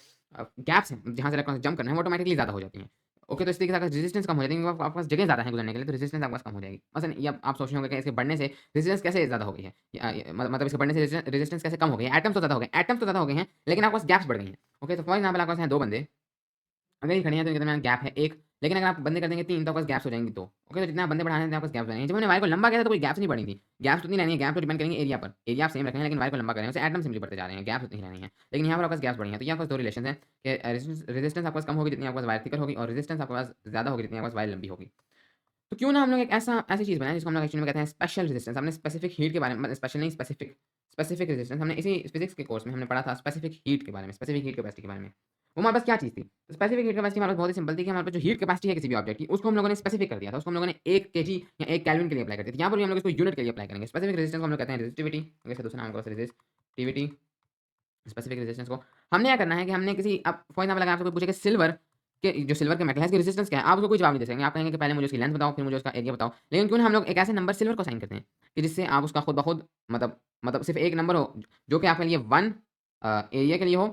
गैप्स हैं जहाँ से इलेक्ट्रॉन्स जंप करना है, वो ऑटोमैटिकली ज़्यादा हो जाती हैं। ओके, तो इस तरीके से अगर रेजिस्टेंस कम हो जाती है, क्योंकि आपके पास जगह ज़्यादा है गुजरने के लिए, तो रेजिस्टेंस आपके पास कम हो जाएगी। मसलन ये आप सोच रहे होंगे कि इसके बढ़ने से रेजिस्टेंस कैसे ज़्यादा हो गई है, मतलब इसके बढ़ने से रेजिस्टेंस कैसे कम हो गई है? एटम्स तो ज़्यादा हो गए, एटम्स तो ज़्यादा हो गए हैं, लेकिन आपके पास गैप्स बढ़ गई हैं। ओके, तो फॉर एग्जांपल आपके पास हैं 2 बंदे, अगर ये खड़े हैं तो इनके दरमियान गैप है 1, लेकिन अगर आप बंदे कर देंगे 3, तो आपके पास गैप्स हो जाएंगी 2। ओके, तो जितना आप बंदे बढ़ाने हैं, आपके पास गैप्स बढ़ेंगे। जब हमने वायर को लंबा किया था, तो कोई गैप्स नहीं बढ़ी थी। गैप्स उतनी रहनी है, गैप तो डिपेंड करेंगे एरिया पर। एरिया आप सेम रख रहे हैं, लेकिन वायर को लंबा कर रहे हैं, उससे एटम सिंपली बढ़ते जा रहे हैं, गैप्स उतनी ही रहनी है। लेकिन यहाँ पर आपके पास गैप्स बढ़ी हैं, तो यहाँ पर 2 रिलेशन हैं कि रेजिस्टेंस आपके पास कम होगी जितनी आपके पास वायर थिकर होगी, और रेजिस्टेंस आपके पास ज़्यादा होगी जितनी आपके पास वायर लंबी होगी। तो क्यों ना हम लोग एक ऐसी चीज़ बनाएँ जिसको हम लोग एक्चुअली में कहते हैं स्पेशल रेजिस्टेंस। हमने स्पेसिफिक हीट के बारे में, मतलब स्पेशल नहीं, स्पेसिफिक स्पेसिफिक रेजिस्टेंस, हमने इसी फिजिक्स के कोर्स में हमने पढ़ा था स्पेसिफिक हीट के बारे में, स्पेसिफिक हीट कैपेसिटी के बारे में। वो हमारे पास क्या चीज़ थी? स्पेसिफिक हीट कैपेसिटी हमारे पास बहुत ही सिंपल थी कि हमारे पास जो हीट कैपेसिटी है किसी भी ऑब्जेक्ट की, उसको हम लोगों ने स्पेसिफिक कर दिया था। उसको हम लोगों ने 1 केजी या 1 केल्विन के लिए अप्लाई कर दिया था। यहाँ पर भी हम लोग इसको यूनिट के लिए अप्लाई करेंगे। स्पेसिफिक रेजिस्टेंस को हम लोग कहते हैं रेजिस्टिविटी। इसका दूसरा नाम है रेजिस्टिविटी। स्पेसिफिक रेजिस्टेंस को हमने क्या करना है कि हमने किसी, अब फॉर एग्जांपल अगर आपसे कोई पूछे कि सिल्वर के, जो सिल्वर के मेटल है, इसकी रेजिस्टेंस क्या है, आप उसको कोई जवाब नहीं दे सकेंगे। आप कहेंगे कि पहले मुझे उसकी लेंथ बताओ, फिर मुझे उसका एरिया बताओ। लेकिन क्यों ना हम लोग एक ऐसे नंबर सिल्वर को साइन करते हैं कि जिससे आप उसका खुद ब खुद मतलब सिर्फ एक नंबर हो जो कि आपके लिए 1 एरिया के लिए हो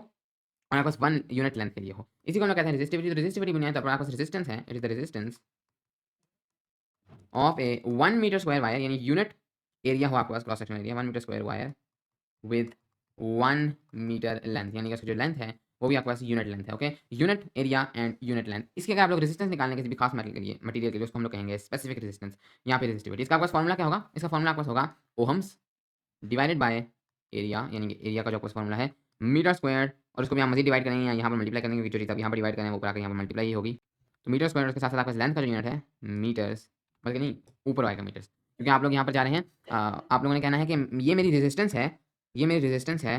और आपके पास 1 यूनिट लेंथ के लिए हो। इसी को हम लोग कहते हैं रेजिस्टिविटी। तो रेजिस्टिविटी बुनियादी तौर पर आपके पास रेजिस्टेंस है, it is the resistance of a 1 metre square wire, यानी यूनिट एरिया हो आपके पास, cross sectional area 1 metre square wire with 1 metre length, यानी कि उसकी जो लेंथ है वो भी आपके पास यूनिट लेंथ है। Okay, unit area and unit length. इसके अगर आप लोग रेजिस्टेंस निकालने किसी भी खास मटेरियल के लिए उसको हम लोग कहेंगे स्पेसिफिक रेजिस्टेंस, यहाँ पे रेजिस्टिविटी। इसका आपके पास फॉर्मूला क्या होगा? इसका फॉर्मूला आपके पास होगा ओहम्स डिवाइडेड बाय एरिया, यानी कि एरिया का जो आपके पास फॉर्मूला है मीटर स्क्वायर, और उसको भी हम मजीद डिवाइड करेंगे या यहाँ पर मल्टीप्लाई करेंगे, जो चीज़ आप यहाँ पर डिवाइड करें ऊपर आकर यहाँ पर मल्टीप्लाई ही होगी। तो मीटर स्क्वायर, उसके साथ साथ आपके पास लेंथ का जो यूनिट है मीटर्स, बल्कि नहीं ऊपर आएगा मीटर्स, क्योंकि आप लोग यहाँ पर जा रहे हैं आप लोगों ने कहना है कि ये मेरी रेजिस्टेंस है, ये मेरी रेजिस्टेंस है।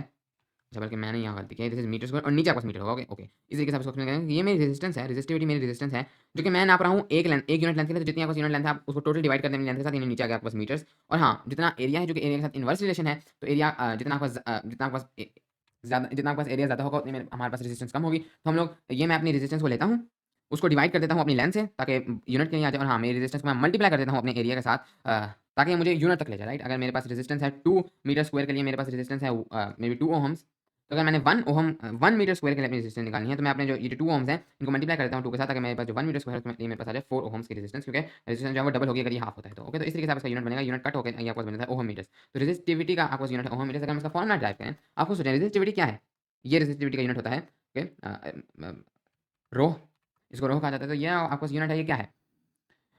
अच्छा, बल्कि मैंने यहाँ गलती की है, दिस इज मीटर स्क्वायर और नीचे आपके पास मीटर होगा। ओके ओके, इस तरीके से आप इसको एक्सप्लेन करेंगे कि ये मेरी रेजिस्टेंस है, रेजिस्टिविटी मेरी रेजिस्टेंस है, जो कि मैं नाप रहा हूँ एक यूनिट लेंथ के लिए। तो जितनी आपके पास यूनिट लेंथ है आप उसको टोटल डिवाइड कर देंगे लेंथ के साथ, यानी नीचे आ गया आपके पास मीटर्स। और हाँ, जितना एरिया है जो कि एरिया के साथ इनवर्स रिलेशन है, तो एरिया जितना आपके पास ज़्यादा, जितना आपके पास एरिया ज़्यादा होगा उतनी हमारे पास रेजिस्टेंस कम होगी। तो हम लोग ये मैं अपनी रेजिस्टेंस को लेता हूँ, उसको डिवाइड कर देता हूँ अपनी लेंथ से, ताकि यूनिट के लिए आ जाए। और हाँ, मेरी रेजिस्टेंस को मैं मल्टीप्लाई कर देता हूँ अपने एरिया के साथ, ताकि ये मुझे यूनिट तक ले जाए, राइट। अगर मेरे पास रेजिस्टेंस है 2 मीटर स्क्वायर के लिए, मेरे पास रेजिस्टेंस है मे बी 2 ओहम्स, तो अगर मैंने 1 मीटर स्क्वायर के लिए अपनी रेजिस्टेंस निकालनी है, तो मैं अपने जो ये 2 ओम्स हैं इनको मल्टीप्लाई कर देता हूँ 2 के साथ, ताकि मेरे पास जो 1 मीटर स्क्वायर है उसमें मेरे पास आ जाए 4 ओम्स की रेजिस्टेंस, क्योंकि रेजिस्टेंस जो है वो डबल होगी अगर ये हाफ होता है तो। ओके, तो इस तरीके से आपका यूनिट बनेगा, यूनिट कट होकर ये आपको बनता है ओहम मीटर्स। तो रेजिस्टिविटी का आपको यूनिट है ओहम मीटर्स। अगर हम इसका फॉर्मूला ड्राइव करें, आपको सोचें रेजिस्टिविटी क्या है? ये रेजिस्टिविटी का यूनिट होता है, ओके, रो, इसको रो कहा जाता है। तो ये आपको यूनिट है, ये क्या है?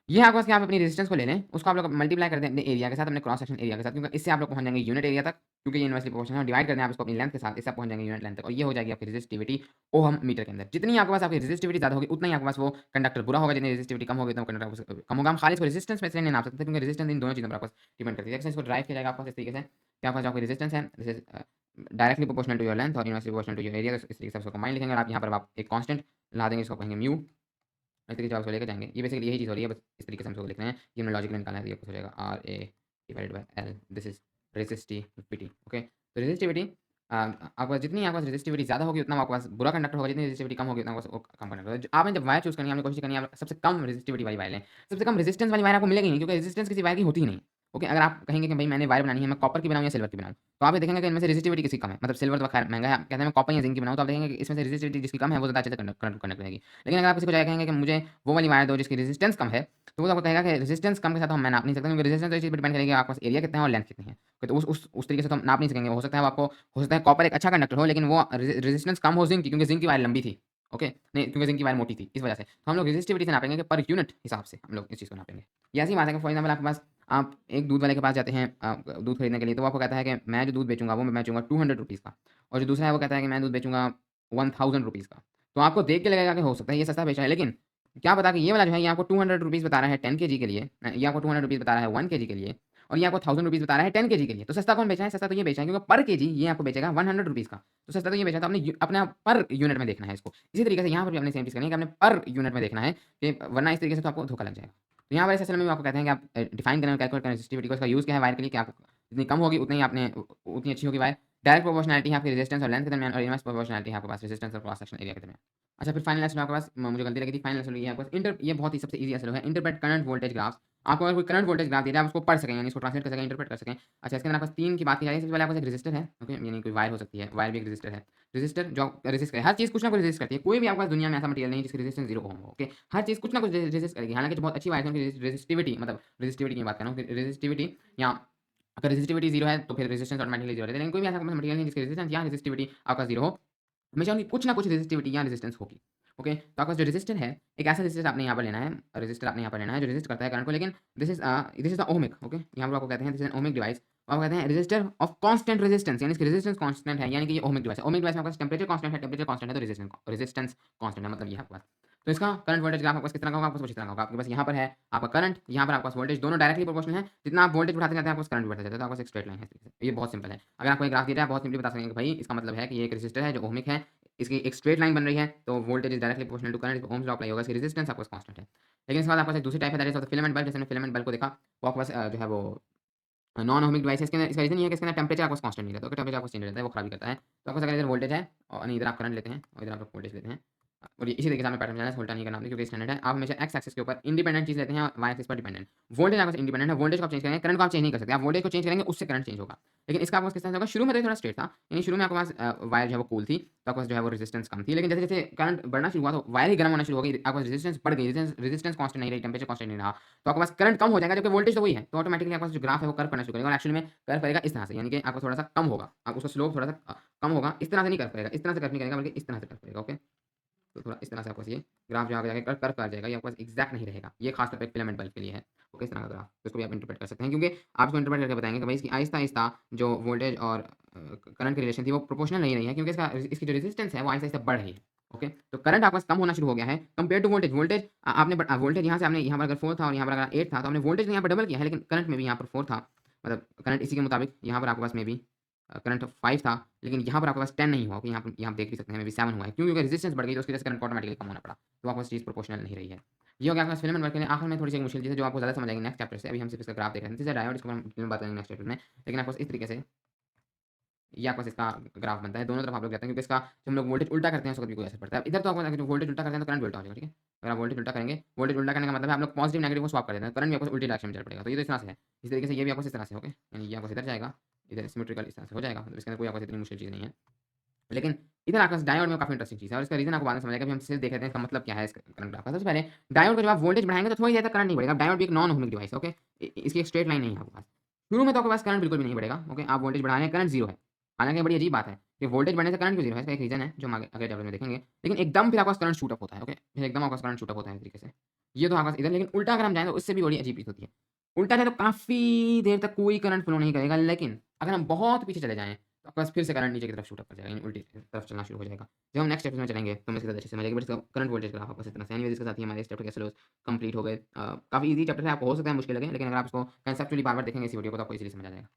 ये आपके पास, आप अपनी रेजिस्टेंस को ले लें, उसको आप लोग मल्टीप्लाई कर दें अपने एरिया के साथ, अपने क्रॉस सेक्शन एरिया के साथ, क्योंकि इससे आप लोग पहुंच जाएंगे यूनिट एरिया तक, क्योंकि ये इनवर्सली प्रोपोर्शनल है। डिवाइड कर दें आप इसको अपनी लेंथ के साथ, इससे आप पहुंच जाएंगे यूनिट लेंथ तक, और ये हो जाएगी आपकी रेजिस्टिविटी ओहम मीटर के अंदर। जितनी आपके पास आपकी रेजिस्टिविटी ज़्यादा होगी, उतना ही आपके पास वो कंडक्टर बुरा होगा, जितनी रेजिस्टिविटी कम होगी उतना कंडक्टर कम होगा। हम खाली इसको रेजिस्टेंस में से नहीं नाप सकते, क्योंकि रेजिस्टेंस इन दोनों चीज़ों पर आपको डिपेंड करती है। इसको ड्राइव किया जाएगा आपको इस तरीके से कि आपके पास जो रेजिस्टेंस है, this is directly proportional to your length और inversely proportional to your area. इस तरीके से उसको कंबाइन लिखेंगे, और आप यहाँ पर आप एक कांस्टेंट ला देंगे, इसको कहेंगे म्यू। इस तरीके से आप उसको लेकर जाएंगे। ये बेसिकली यही चीज़ हो रही है, बस इस तरीके से हम इसको लिख रहे हैं। ये हमने लॉजिकली निकालना है, तो ये कुछ हो जाएगा RA divided by L, this is resistivity. Okay, तो रेजिस्टिविटी आपके पास, जितनी आपके पास रेजिस्टिविटी ज़्यादा होगी उतना आपके पास बुरा कंडक्टर होगा, जितनी रेजिस्टिविटी कम होगी उतना आपके पास कम कंडक्टर होगा। आपने जब वायर चूज़ करनी है, आपने कोशिश करनी है आप सबसे कम रेजिस्टिविटी वाली वायर लें। सबसे कम रेजिस्टेंस वाली वायर आपको मिलेगी नहीं, क्योंकि रेजिस्टेंस किसी वायर की होती ही नहीं। ओके, अगर आप कहेंगे कि भाई मैंने वायर बनानी है, मैं कॉपर की बनाऊँ या सिल्वर की बनाऊँ, तो आप ये देखेंगे कि इनमें से रेजिस्टिविटी किसकी कम है। मतलब सिल्वर तो खैर महंगा है, कहते हैं मैं कॉपर या जिंक की बनाऊँ, तो आप देखेंगे कि इसमें से रेजिस्टिविटी जिसकी कम है वो ज़्यादा अच्छे से कंडक्ट करेगी। लेकिन अगर आप किसी को जाकर कहेंगे कि मुझे वो वाली वायर दो जिसकी रेजिस्टेंस कम है, तो वो आपको कहेगा कि रेजिस्टेंस कम के साथ हम मैं नाप नहीं सकता, क्योंकि रेजिस्टेंस तो इस चीज़ पर डिपेंड करेगी आपके पास एरिया कितना है और लेंथ कितनी है। तो उस तरीके से तो हम नाप नहीं सकेंगे। हो सकता है आपको, हो सकता है कॉपर एक अच्छा कंडक्टर हो, लेकिन वो रेजिस्टेंस कम हो जिंक की, क्योंकि जिंक की वायर लंबी थी। ओके, नहीं, क्योंकि जिंक की वायर मोटी थी, इस वजह से। तो हम लोग रेजिस्टिविटी से नापेंगे कि पर यूनिट हिसाब से हम लोग इस चीज़ को नापेंगे। ये ऐसी बात है कि फॉर एग्जाम्पल आपके पास, आप एक दूध वाले के पास जाते हैं दूध खरीदने के लिए, तो वो आपको कहता है कि मैं जो दूध बेचूंगा वो मैं बेचूंगा 200 रुपीज़ का, और जो दूसरा है वो कहता है कि मैं दूध बेचूंगा 1000 रुपीज़ का। तो आपको देख के लगेगा कि हो सकता है ये सस्ता बेच रहा है, लेकिन क्या पता कि ये वाला जो है ये आपको 200 रुपीज़ बता रहा है 10 केजी के लिए, ये आपको 200 रुपीज़ बता रहा है 1 केजी के लिए, और ये आपको 1000 रुपीज़ बता रहा है 10 केजी के लिए। तो सस्ता कौन बेचा है? सस्ता तो ये बेचा है, क्योंकि पर केजी ये आपको बेचेगा 100 रुपीज़ का। तो सस्ता तो ये बेचा, तो अपने अपने पर यूनिट में देखना है इसको। इसी तरीके से यहाँ पर भी अपने सेम चीज़ करनी है कि आपने पर यूनिट में देखना है, कि वरना इस तरीके से तो आपको धोखा लग जाएगा। तो यहाँ पर इस असल में आपको कहते हैं कि आप डिफाइन करें, कैलकुलेट करें रेजिस्टिविटी को। इसका यूज़ क्या है वायर के लिए, कि आपको जितनी कम होगी उतनी आपने उतनी अच्छी होगी वायर। डायरेक्ट प्रोपोर्शनैलिटी है आपकी रेजिस्टेंस और लेंथ के दरमियान, और इनवर्स प्रोपोर्शनैलिटी है आपके पास रेजिस्टेंस और क्रॉस सेक्शन एरिया के दरमियान। अच्छा, फिर फाइनल लेसन आपके पास, मुझे गलती लगी थी, फाइनल लेसन ये आपके पास ये बहुत ही सबसे ईजी असल है, इंटरप्रेट करंट वोल्टेज ग्राफ्स। आपको अगर कोई करंट वोल्टेज ग्राफ दिया जाए, आप उसको पढ़ सकें, यानी इसको ट्रांसलेट कर सकें, इंटरप्रेट कर सकें। अच्छा, इसके अंदर आपके पास 3 की बात की जाए। सबसे पहले आपके पास एक रेजिस्टर है, ओके, यानी कोई वायर हो सकती है, वायर भी एक रेजिस्टर है। रेजिस्टर जो रेजिस्ट करे, हर चीज़ कुछ ना कुछ रेजिस्ट करती है। कोई भी आपके पास दुनिया में ऐसा मटेरियल नहीं जिसकी रेजिस्टेंस 0 ओम हो। ओके, हर चीज़ कुछ ना कुछ रेजिस्ट करेगी। हालांकि जो बहुत अच्छी वायर है उनकी रेजिस्टिविटी, मतलब रेजिस्टिविटी की बात कर रहा हूँ, रेजिस्टिविटी या अगर रेजिस्टिविटी 0 है तो फिर रेजिस्टेंस ऑटोमेटिकली 0 रहता है। लेकिन कोई भी ऐसा मटेरियल नहीं जिसकी रेजिस्टेंस या रेजिस्टिविटी आपका 0 हो। हमेशा उनकी कुछ ना कुछ रेजिस्टिविटी या रेजिस्टेंस होगी। ओके, तो आपका जो रेजिस्टर है, एक ऐसा रेजिस्टर आपने यहाँ पर लेना है, रेजिस्टर आपने यहाँ पर लेना है जो रेजिस्ट करता है करंट को। लेकिन this is the ohmic. Okay, यहाँ पर आपको कहते हैं this is an ohmic device. आपको कहते हैं रेजिस्टर ऑफ कांस्टेंट रेजिस्टेंस, यानी इसकी रेजिस्टेंस कांस्टेंट है, यानी कि ये ओमिक डिवाइस है। ओमिक डिवाइस में आपका टेंपरेचर कांस्टेंट है, टेंपरेचर कांस्टेंट है तो रेजिस्टेंस कांस्टेंट है, मतलब ये आपके पास। तो इसका करंट वोल्टेज ग्राफ आपके पास किस तरह का होगा? आपके पास इस तरह का होगा। आपके पास यहाँ पर है आपका करंट, यहाँ पर आपके पास वोल्टेज, दोनों डायरेक्टली प्रोपोर्शनल है। जितना आप वोल्टेज बढ़ाते जाते हैं आपको करंट भी बढ़ता जाता है। तो आपके पास एक स्ट्रेट लाइन है। ये बहुत सिंपल है। अगर आपको एक ग्राफ दिया जाए, बहुत सिंपली बता सकेंगे कि भाई इसका मतलब है कि ये एक रेजिस्टर है जो ओमिक है, इसकी एक स्ट्रेट लाइन बन रही है, तो voltage is directly proportional to current, Ohm's law apply होगा, इसकी रेजिस्टेंस आपके पास कांस्टेंट है। लेकिन इसके बाद आपके पास एक दूसरी टाइप है, that is of the filament bulb. जैसे हमने फिलामेंट बल्ब को देखा, वो आपके पास जो है वो नॉन ओमिक डिवाइस है। इसके अंदर इसका रीजन ये है कि इसके अंदर टेंपरेचर आपको कांस्टेंट नहीं रहता। ओके, टेंपरेचर आपको चेंज रहता है, वो खराबी करता है। तो आपको अगर इधर वोल्टेज है और इधर आप करंट लेते हैं और इधर आप वोल्टेज लेते हैं, और ये इसी तरीके से आपने पैटर्न बनाना है, उल्टा नहीं करना आपने क्योंकि स्टैंडर्ड है। आप हमेशा एक्स एक्सिस के ऊपर इंडिपेंडेंट चीज़ लेते हैं और वाई एक्सिस पर डिपेंडेंट। वोल्टेज आपके पास इंडिपेंडेंट है, वोल्टेज को आप चेंज करेंगे, करंट को आप चेंज नहीं कर सकते। आप वोल्टेज को चेंज करेंगे उससे करंट चेंज होगा। लेकिन इसका आपके पास किस तरह से होगा, शुरू में तो ये थोड़ा स्ट्रेट था, यानी शुरू में आपके पास वायर जो है वो कूल थी, तो आपके पास जो है वो रेजिस्टेंस कम थी। लेकिन जैसे-जैसे करंट बढ़ना शुरू हुआ तो वायर ही गर्म होना शुरू हो गई, आपके पास रेजिस्टेंस बढ़ गई, रेजिस्टेंस कांस्टेंट नहीं रही, टेंपरेचर कांस्टेंट नहीं रहा, तो आपके पास करंट कम हो जाएगा जबकि वोल्टेज तो वही है। तो ऑटोमैटिकली आपके पास जो ग्राफ है वो कर्व करना शुरू करेगा और एक्चुअली में कर्व करेगा इस तरह से, यानी कि आपको थोड़ा-सा कम होगा। आप उसका स्लोप थोड़ा-सा कम होगा, इस तरह से नहीं कर्व करेगा, इस तरह से कर्व नहीं करेगा बल्कि इस तरह से कर्व करेगा, ओके? तो थोड़ा इस तरह से आपको ये ग्राफ जो आगे जाके कर्व आ जाएगा, ये आपके पास एग्ज़ैक्ट नहीं रहेगा। ये खास तौर पे फिलामेंट बल्ब के लिए है। ओके, इस तरह का ग्राफ, तो इसको भी आप इंटरप्रेट कर सकते हैं क्योंकि आप इसको इंटरप्रेट करके बताएँगे कि भाई इसकी आहिस्ता-आहिस्ता जो वोल्टेज और करंट की रिलेशन थी वो प्रोपोर्शनल नहीं रही है क्योंकि इसकी जो रेजिस्टेंस है वो आहिस्ता-आहिस्ता बढ़ रही है। ओके, तो करंट आपके पास कम होना शुरू हो गया है compare to voltage. Voltage voltage यहाँ से आपने यहाँ पर अगर 4 था और यहाँ पर अगर 8 था तो आपने वोल्टेज यहाँ पर डबल किया है, लेकिन करंट में भी यहाँ पर 4 था। मतलब करंट इसी के मुताबिक यहाँ पर आपके पास में भी करंट 5 था, लेकिन यहाँ पर आपके पास 10 नहीं हुआ, ओके, यहाँ आप देख भी सकते हैं, मे बी 7 हुआ है। क्यों? क्योंकि रेजिस्टेंस बढ़ गई तो उसकी वजह से करंट को ऑटोमैटिकली कम होना पड़ा। तो आपको चीज़ प्रोपोर्शनल नहीं रही है। ये हो गया आपका फिलामेंट वर्क के लिए। आखिर में थोड़ी-सी एक मुश्किल चीज़ है जो आपको ज़्यादा समझ आएगी नेक्स्ट चैप्टर से। अभी हम सिर्फ इसका ग्राफ देख रहे हैं। दिस इज़ अ डायोड, इसको हम डिटेल में बात करेंगे नेक्स्ट चैप्टर में। लेकिन आपको इस तरीके से ये आपके पास इसका ग्राफ बनता है। दोनों तरफ आप लोग जाते हैं क्योंकि इसका जब हम लोग वोल्टेज उल्टा करते हैं उसका भी कोई असर पड़ता है। इधर तो आपको अगर जो वोल्टेज उल्टा करते हैं तो करंट भी उल्टा हो जाएगा, ठीक है? अगर आप वोल्टेज उल्टा करेंगे, वोल्टेज उल्टा करने का मतलब है आप लोग पॉजिटिव नेगेटिव को स्वैप कर देते हैं, करंट भी आपको उल्टी डायरेक्शन में चल पड़ेगा। तो ये तो इस तरह से है। इस तरीके से ये भी आपको इस तरह से, ओके? यानी ये आपको इधर जाएगा, इधर सिमेट्रिकल इस तरह से हो जाएगा। मतलब इसके अंदर कोई आपको इतनी मुश्किल चीज़ नहीं है। लेकिन इधर आपके पास डायोड में काफ़ी इंटरेस्टिंग चीज़ है और इसका रीज़न आपको बाद में समझ आएगा। अभी हम सिर्फ देख लेते हैं इसका मतलब क्या है इस करंट ग्राफ का। सबसे पहले डायोड का जब आप वोल्टेज बढ़ाएँगे तो थोड़ी देर तक करंट नहीं बढ़ेगा। डायोड भी एक नॉन ओहमिक डिवाइस है, ओके? इसकी एक स्ट्रेट लाइन नहीं है आपके पास। शुरू में तो आपके पास करंट बिल्कुल भी नहीं बढ़ेगा, ओके? आप वोल्टेज बढ़ा रहे हैं, करंट 0 है। हालाँकि बड़ी अजीब बात है कि वोल्टेज बढ़ने से करंट क्यों 0 है, इसका एक रीज़न है जो हम आगे अगले चैप्टर में देखेंगे। लेकिन एकदम फिर आपके पास करंट शूट अप होता है, ओके? फिर एकदम आपके पास करंट शूट अप होता है इस तरीके से। ये तो आपके पास इधर, लेकिन उल्टा अगर हम जाएँ तो उससे भी बड़ी अजीब चीज़ होती है। उल्टा जाए तो काफ़ी देर तक कोई करंट फ्लो नहीं करेगा, लेकिन अगर हम बहुत पीछे चले जाएँ तो आपके पास फिर से करंट नीचे की तरफ शूट अप कर जाएगा, यानी उल्टी तरफ चलना शुरू हो जाएगा। जब हम नेक्स्ट चैप्टर में चलेंगे तो हमें इसके साथ अच्छे से समझ आएगी, बट इसका करंट वोल्टेज ग्राफ आपको इस तरह से। एनीवेज़ इसके साथ ही हमारे इस चैप्टर के स्लोस कंप्लीट हो गए। काफ़ी ईज़ी चैप्टर है, आपको हो सकता है मुश्किल लगे, लेकिन अगर आप इसको कंसेप्चुअली बार-बार देखेंगे इस वीडियो को तो आपको ईज़िली समझ आ जाएगा।